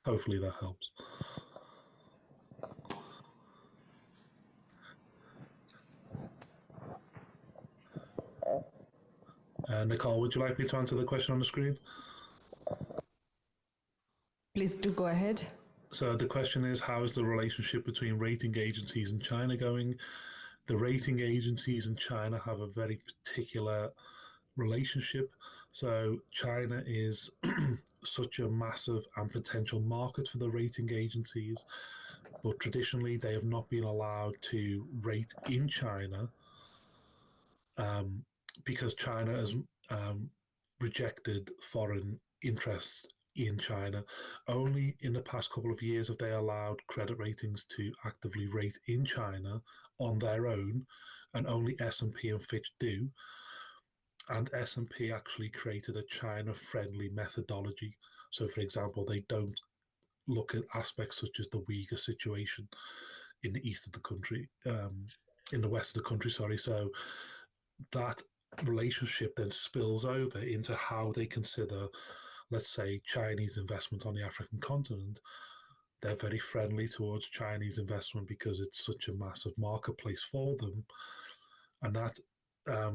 [SPEAKER 2] Hopefully that helps. Nicole, would you like me to answer the question on the screen?
[SPEAKER 4] Please do go ahead.
[SPEAKER 2] So the question is, how is the relationship between rating agencies and China going? The rating agencies in China have a very particular relationship. So China is such a massive and potential market for the rating agencies, but traditionally they have not been allowed to rate in China because China has rejected foreign interests in China. Only in the past couple of years have they allowed credit ratings to actively rate in China on their own, and only S&P and Fitch do. And S&P actually created a China-friendly methodology. So, for example, they don't look at aspects such as the Uyghur situation in the east of the country, in the west of the country, sorry. So that relationship then spills over into how they consider, let's say, Chinese investment on the African continent. They're very friendly towards Chinese investment because it's such a massive marketplace for them. And that,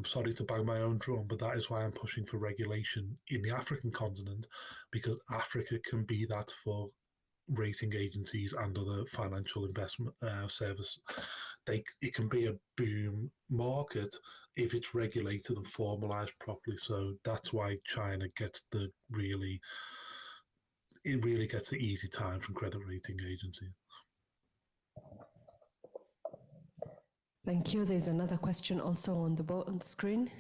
[SPEAKER 2] sorry to bang my own drum, but that is why I'm pushing for regulation in the African continent, because Africa can be that for rating agencies and other financial investment service. It can be a boom market if it's regulated and formalized properly. So that's why China gets the really gets the easy time from credit rating agencies.
[SPEAKER 4] Thank you. There's another question also on the screen.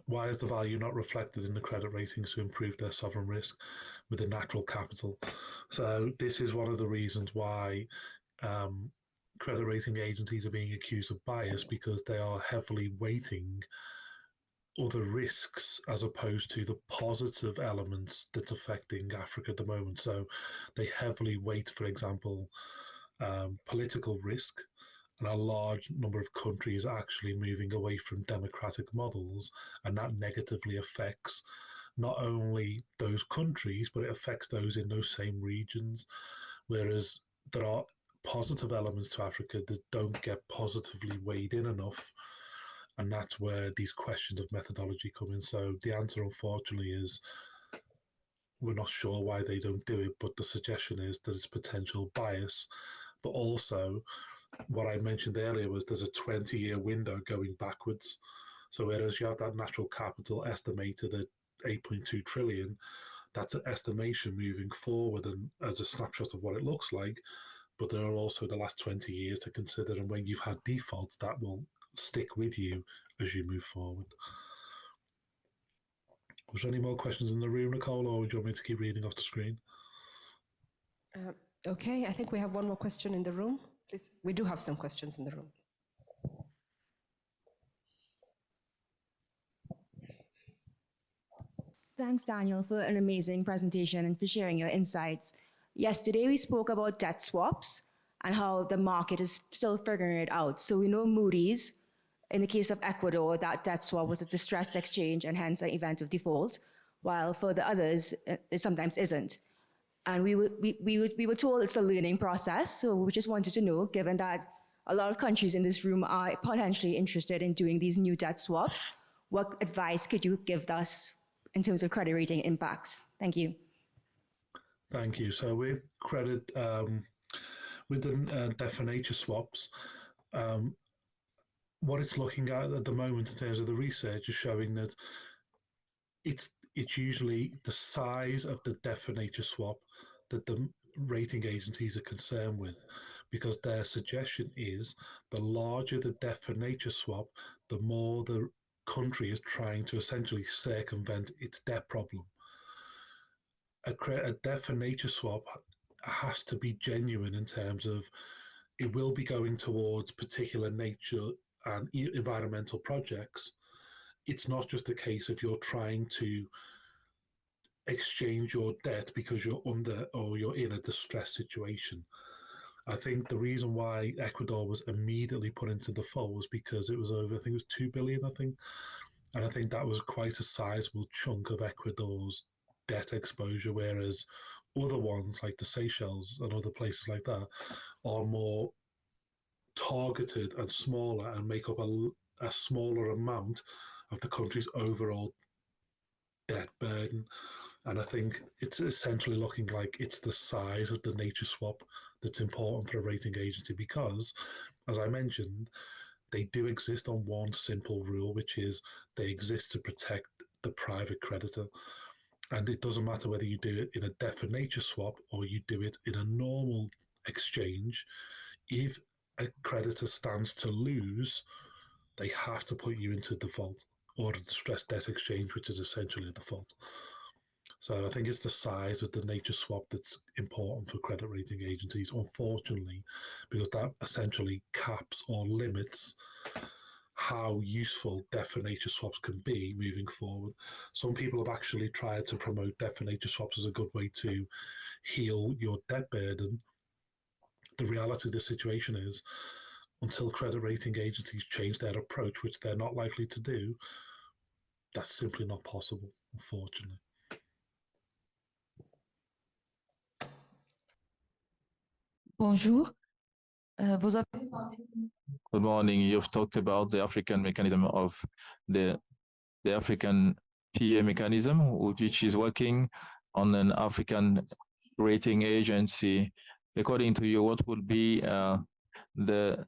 [SPEAKER 2] Why is the value not reflected in the credit ratings to improve their sovereign risk with the natural capital? So this is one of the reasons why credit rating agencies are being accused of bias, because they are heavily weighting other risks as opposed to the positive elements that's affecting Africa at the moment. So they heavily weight, for example, political risk, and a large number of countries are actually moving away from democratic models, and that negatively affects not only those countries, but it affects those in those same regions. Whereas there are positive elements to Africa that don't get positively weighed in enough, and that's where these questions of methodology come in. So the answer, unfortunately, is we're not sure why they don't do it, but the suggestion is that it's potential bias. But also, what I mentioned earlier was there's a 20-year window going backwards. So whereas you have that natural capital estimated at 8.2 trillion, that's an estimation moving forward and as a snapshot of what it looks like. But there are also the last 20 years to consider, and when you've had defaults, that will stick with you as you move forward. Was there any more questions in the room, Nicole, or would you want me to keep reading off the screen?
[SPEAKER 4] Okay, I think we have one more question in the room. Please, we do have some questions in the room.
[SPEAKER 5] Thanks, Daniel, for an amazing presentation and for sharing your insights. Yesterday, we spoke about debt swaps and how the market is still figuring it out. So we know Moody's, in the case of Ecuador, that debt swap was a distressed exchange and hence an event of default, while for the others, it sometimes isn't. And we were told it's a learning process. So we just wanted to know, given that a lot of countries in this room are potentially interested in doing these new debt swaps, what advice could you give us in terms of credit rating impacts? Thank you.
[SPEAKER 2] Thank you. So with credit, with the definature swaps, what it's looking at the moment in terms of the research is showing that it's usually the size of the definature swap that the rating agencies are concerned with, because their suggestion is the larger the definature swap, the more the country is trying to essentially circumvent its debt problem. A definature swap has to be genuine in terms of it will be going towards particular nature and environmental projects. It's not just a case of you're trying to exchange your debt because you're under or you're in a distressed situation. I think the reason why Ecuador was immediately put into default was because it was over, I think it was 2 billion, I think. And I think that was quite a sizable chunk of Ecuador's debt exposure, whereas other ones like the Seychelles and other places like that are more targeted and smaller and make up a smaller amount of the country's overall debt burden. And I think it's essentially looking like it's the size of the nature swap that's important for a rating agency because, as I mentioned, they do exist on one simple rule, which is they exist to protect the private creditor. And it doesn't matter whether you do it in a definature swap or you do it in a normal exchange. If a creditor stands to lose, they have to put you into default or a distressed debt exchange, which is essentially a default. So I think it's the size of the nature swap that's important for credit rating agencies, unfortunately, because that essentially caps or limits how useful definature swaps can be moving forward. Some people have actually tried to promote definature swaps as a good way to heal your debt burden. The reality of the situation is, until credit rating agencies change their approach, which they're not likely to do, that's simply not possible, unfortunately.
[SPEAKER 6] Bonjour. Vous avez
[SPEAKER 7] Good morning. You've talked about the African mechanism of the African PA mechanism, which is working on an African rating agency. According to you, what would be the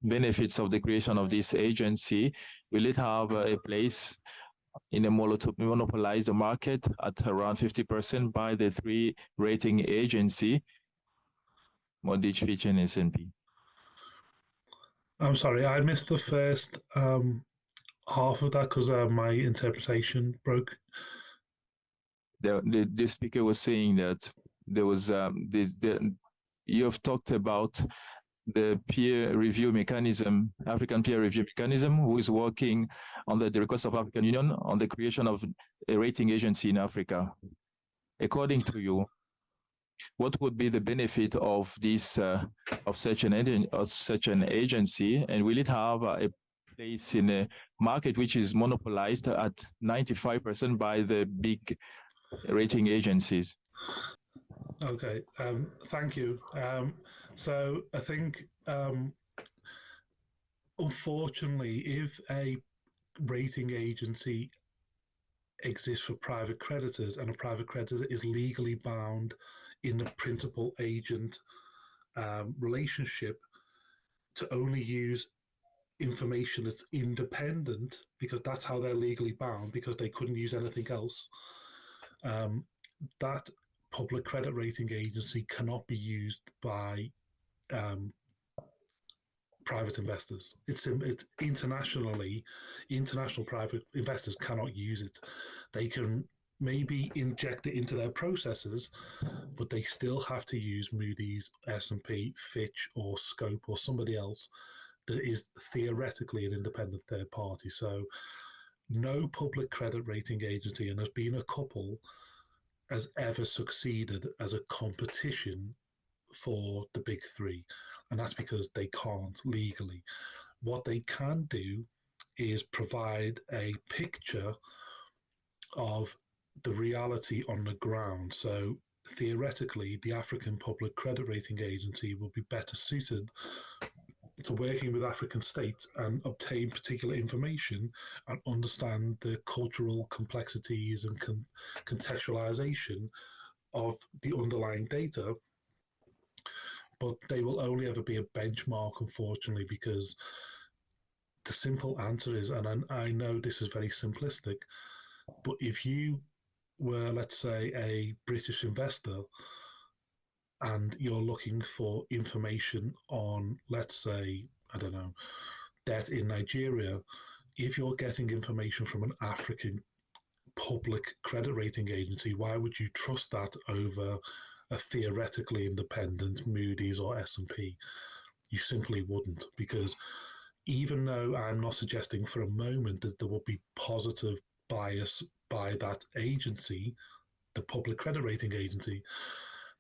[SPEAKER 7] benefits of the creation of this agency? Will it have a place in a monopolized market at around 50% by the three rating agency, Moody's, Fitch, and S&P?
[SPEAKER 2] I'm sorry, I missed the first half of that because my interpretation broke.
[SPEAKER 7] The speaker was saying that there was you have talked about the peer review mechanism, African peer review mechanism, who is working on the request of African Union on the creation of a rating agency in Africa. According to you, what would be the benefit of this of such an agency, and will it have a place in a market which is monopolized at 95% by the big rating agencies?
[SPEAKER 2] Okay, thank you. So I think, unfortunately, if a rating agency exists for private creditors and a private creditor is legally bound in the principal agent relationship to only use information that's independent, because that's how they're legally bound, because they couldn't use anything else, that public credit rating agency cannot be used by private investors. It's internationally, international private investors cannot use it. They can maybe inject it into their processes, but they still have to use Moody's, S&P, Fitch, or Scope, or somebody else that is theoretically an independent third party. So no public credit rating agency, and there's been a couple, has ever succeeded as a competition for the big three. And that's because they can't legally. What they can do is provide a picture of the reality on the ground. So theoretically, the African Public Credit Rating Agency will be better suited to working with African states and obtain particular information and understand the cultural complexities and contextualization of the underlying data. But they will only ever be a benchmark, unfortunately, because the simple answer is, and I know this is very simplistic, but if you were, let's say, a British investor and you're looking for information on, let's say, I don't know, debt in Nigeria, if you're getting information from an African public credit rating agency, why would you trust that over a theoretically independent Moody's or S&P? You simply wouldn't, because even though I'm not suggesting for a moment that there will be positive bias by that agency, the public credit rating agency,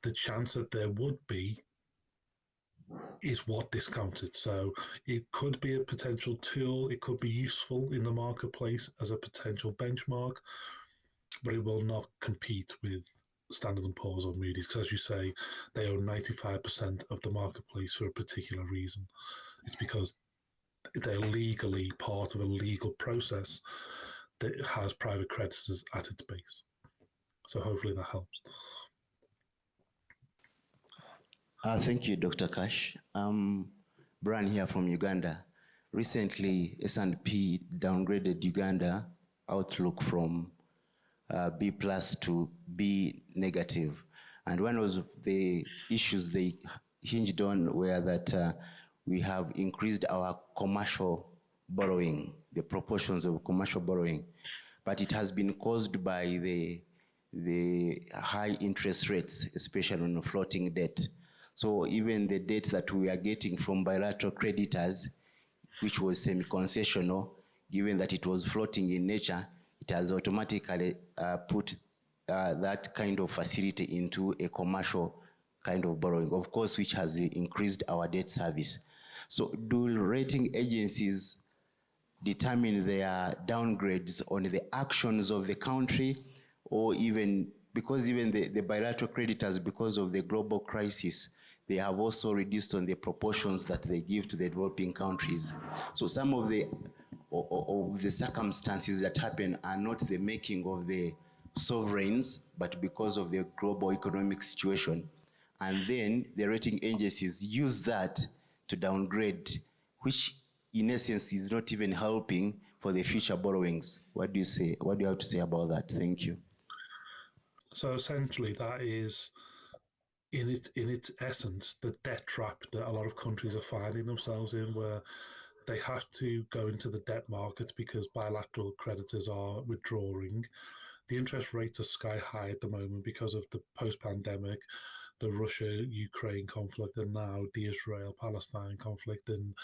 [SPEAKER 2] the chance that there would be is what discounts it. So it could be a potential tool, it could be useful in the marketplace as a potential benchmark, but it will not compete with Standard & Poor's or Moody's, because as you say, they own 95% of the marketplace for a particular reason. It's because they're legally part of a legal process that has private creditors at its base. So hopefully that helps.
[SPEAKER 8] Thank you, Dr. Cash. Brian here from Uganda. Recently, S&P downgraded Uganda outlook from B plus to B negative. And one of the issues they hinged on were that we have increased our commercial borrowing, the proportions of commercial borrowing, but it has been caused by the high interest rates, especially on floating debt. So even the debt that we are getting from bilateral creditors, which was semi-concessional, given that it was floating in nature, it has automatically put that kind of facility into a commercial kind of borrowing, of course, which has increased our debt service. So do rating agencies determine their downgrades on the actions of the country, or even, because even the bilateral creditors, because of the global crisis, they have also reduced on the proportions that they give to the developing countries. So some of the circumstances that happen are not the making of the sovereigns, but because of the global economic situation. And then the rating agencies use that to downgrade, which in essence is not even helping for the future borrowings. What do you say? What do you have to say about that? Thank you.
[SPEAKER 2] So essentially that is, in its essence, the debt trap that a lot of countries are finding themselves in, where they have to go into the debt markets because bilateral creditors are withdrawing. The interest rates are sky high at the moment because of the post-pandemic, the Russia-Ukraine conflict, and now the Israel-Palestine conflict, and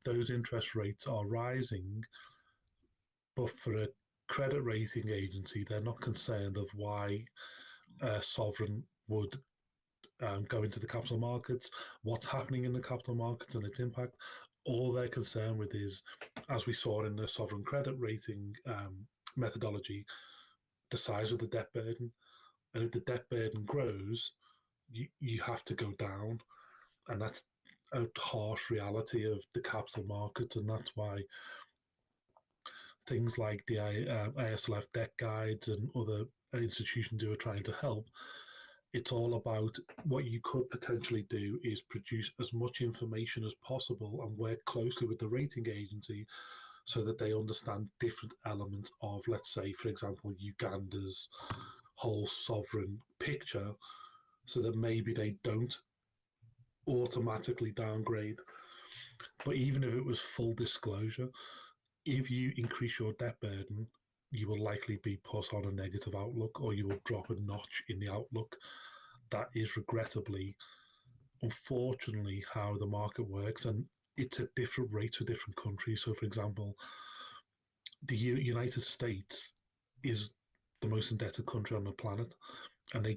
[SPEAKER 2] those interest rates are rising. But for a credit rating agency, they're not concerned of why a sovereign would go into the capital markets, what's happening in the capital markets and its impact. All they're concerned with is, as we saw in the sovereign credit rating methodology, the size of the debt burden. And if the debt burden grows, you have to go down. And that's a harsh reality of the capital markets. And that's why things like the ISLF debt guides and other institutions who are trying to help, it's all about what you could potentially do is produce as much information as possible and work closely with the rating agency so that they understand different elements of, let's say, for example, Uganda's whole sovereign picture, so that maybe they don't automatically downgrade. But even if it was full disclosure, if you increase your debt burden, you will likely be put on a negative outlook, or you will drop a notch in the outlook. That is regrettably, unfortunately, how the market works, and it's at different rates for different countries. So, for example, the United States is the most indebted country on the planet, and they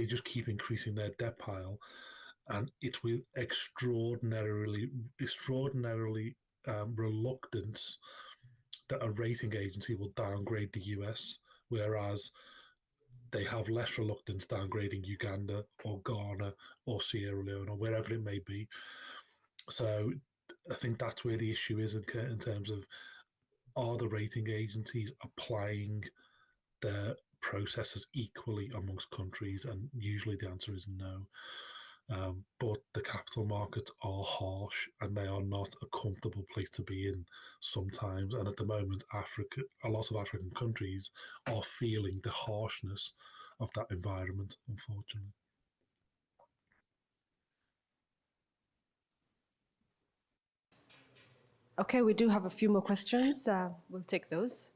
[SPEAKER 2] just keep increasing their debt pile, and it's with extraordinarily reluctance that a rating agency will downgrade the US, whereas they have less reluctance downgrading Uganda or Ghana or Sierra Leone or wherever it may be. So I think that's where the issue is in terms of, are the rating agencies applying their processes equally amongst countries? And usually the answer is no. But the capital markets are harsh and they are not a comfortable place to be in sometimes. And at the moment, a lot of African countries are feeling the harshness of that environment, unfortunately.
[SPEAKER 4] Okay, we do have a few more questions. We'll take those.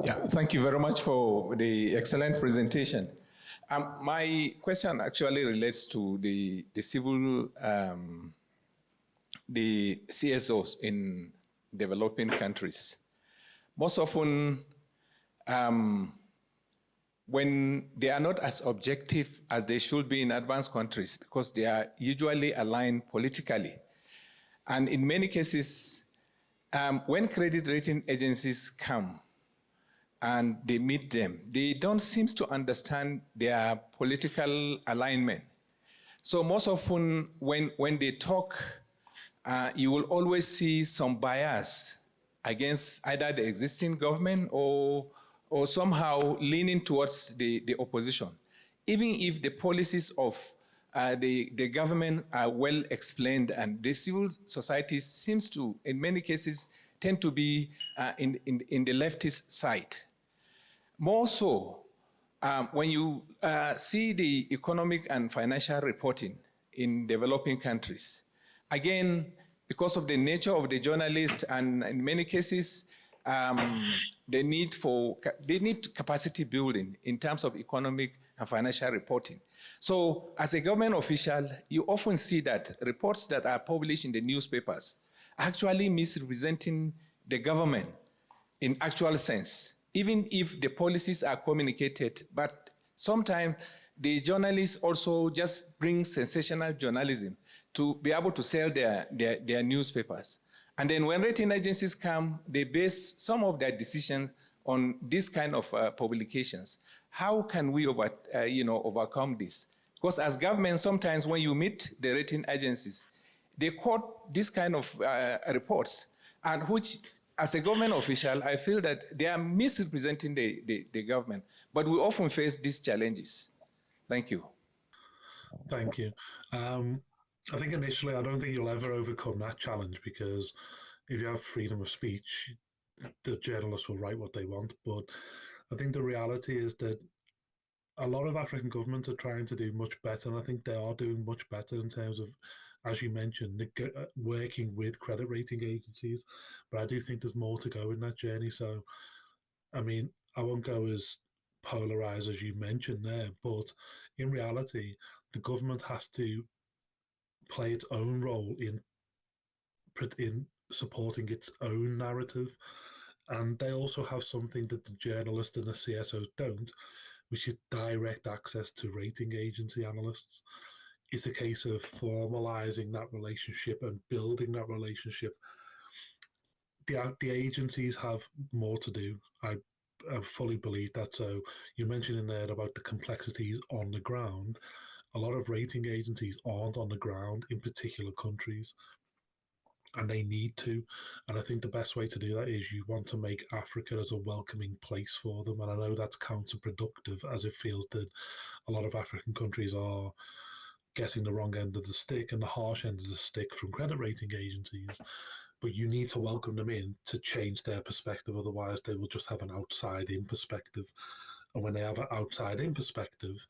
[SPEAKER 9] Yeah, thank you very much for the excellent presentation. My question actually relates to the civil, the CSOs in developing countries. Most often, when they are not as objective as they should be in advanced countries, because they are usually aligned politically. And in many cases, when credit rating agencies come and they meet them, they don't seem to understand their political alignment. So most often when they talk, you will always see some bias against either the existing government or somehow leaning towards the opposition. Even if the policies of the government are well explained, and the civil society seems to, in many cases, tend to be in the leftist side. More so, when you see the economic and financial reporting in developing countries, again, because of the nature of the journalist, and in many cases, they need capacity building in terms of economic and financial reporting. So as a government official, you often see that reports that are published in the newspapers are actually misrepresenting the government in actual sense, even if the policies are communicated. But sometimes the journalists also just bring sensational journalism to be able to sell their newspapers. And then when rating agencies come, they base some of their decisions on this kind of publications. How can we overcome this? Because as government, sometimes when you meet the rating agencies, they quote this kind of reports, and which, as a government official, I feel that they are misrepresenting the government. But we often face these challenges. Thank you.
[SPEAKER 2] Thank you. I think initially, I don't think you'll ever overcome that challenge, because if you have freedom of speech, the journalists will write what they want. But I think the reality is that a lot of African governments are trying to do much better, and I think they are doing much better in terms of, as you mentioned, working with credit rating agencies. But I do think there's more to go in that journey. So, I mean, I won't go as polarized as you mentioned there, but in reality, the government has to play its own role in supporting its own narrative. And they also have something that the journalists and the CSOs don't, which is direct access to rating agency analysts. It's a case of formalizing that relationship and building that relationship. The agencies have more to do. I fully believe that. So you mentioned in there about the complexities on the ground. A lot of rating agencies aren't on the ground in particular countries, and they need to. And I think the best way to do that is you want to make Africa as a welcoming place for them. And I know that's counterproductive, as it feels that a lot of African countries are getting the wrong end of the stick and the harsh end of the stick from credit rating agencies. But you need to welcome them in to change their perspective. Otherwise, they will just have an outside-in perspective. And when they have an outside-in perspective,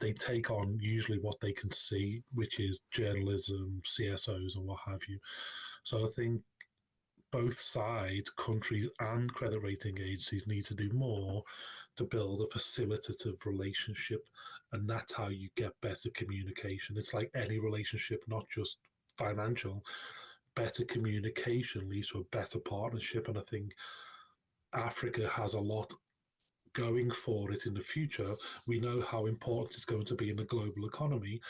[SPEAKER 2] they take on usually what they can see, which is journalism, CSOs, and what have you. So I think both sides, countries and credit rating agencies, need to do more to build a facilitative relationship. And that's how you get better communication. It's like any relationship, not just financial. Better communication leads to a better partnership. And I think Africa has a lot going for it in the future. We know how important it's going to be in the global economy.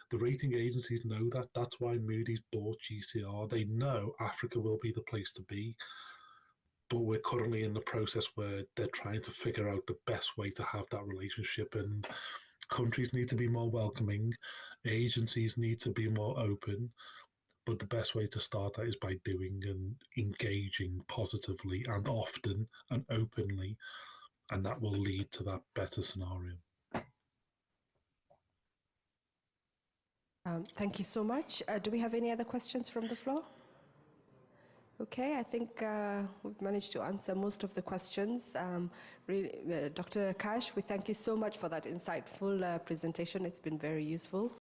[SPEAKER 2] The rating agencies know that. That's why Moody's bought GCR. They know Africa will be the place to be. But we're currently in the process where they're trying to figure out the best way to have that relationship. And countries need to be more welcoming, agencies need to be more open, but the best way to start that is by doing and engaging positively and often and openly, and that will lead to that better scenario.
[SPEAKER 4] Thank you so much. Do we have any other questions from the floor? Okay, I think we've managed to answer most of the questions. Dr. Kash, we thank you so much for that insightful presentation. It's been very useful.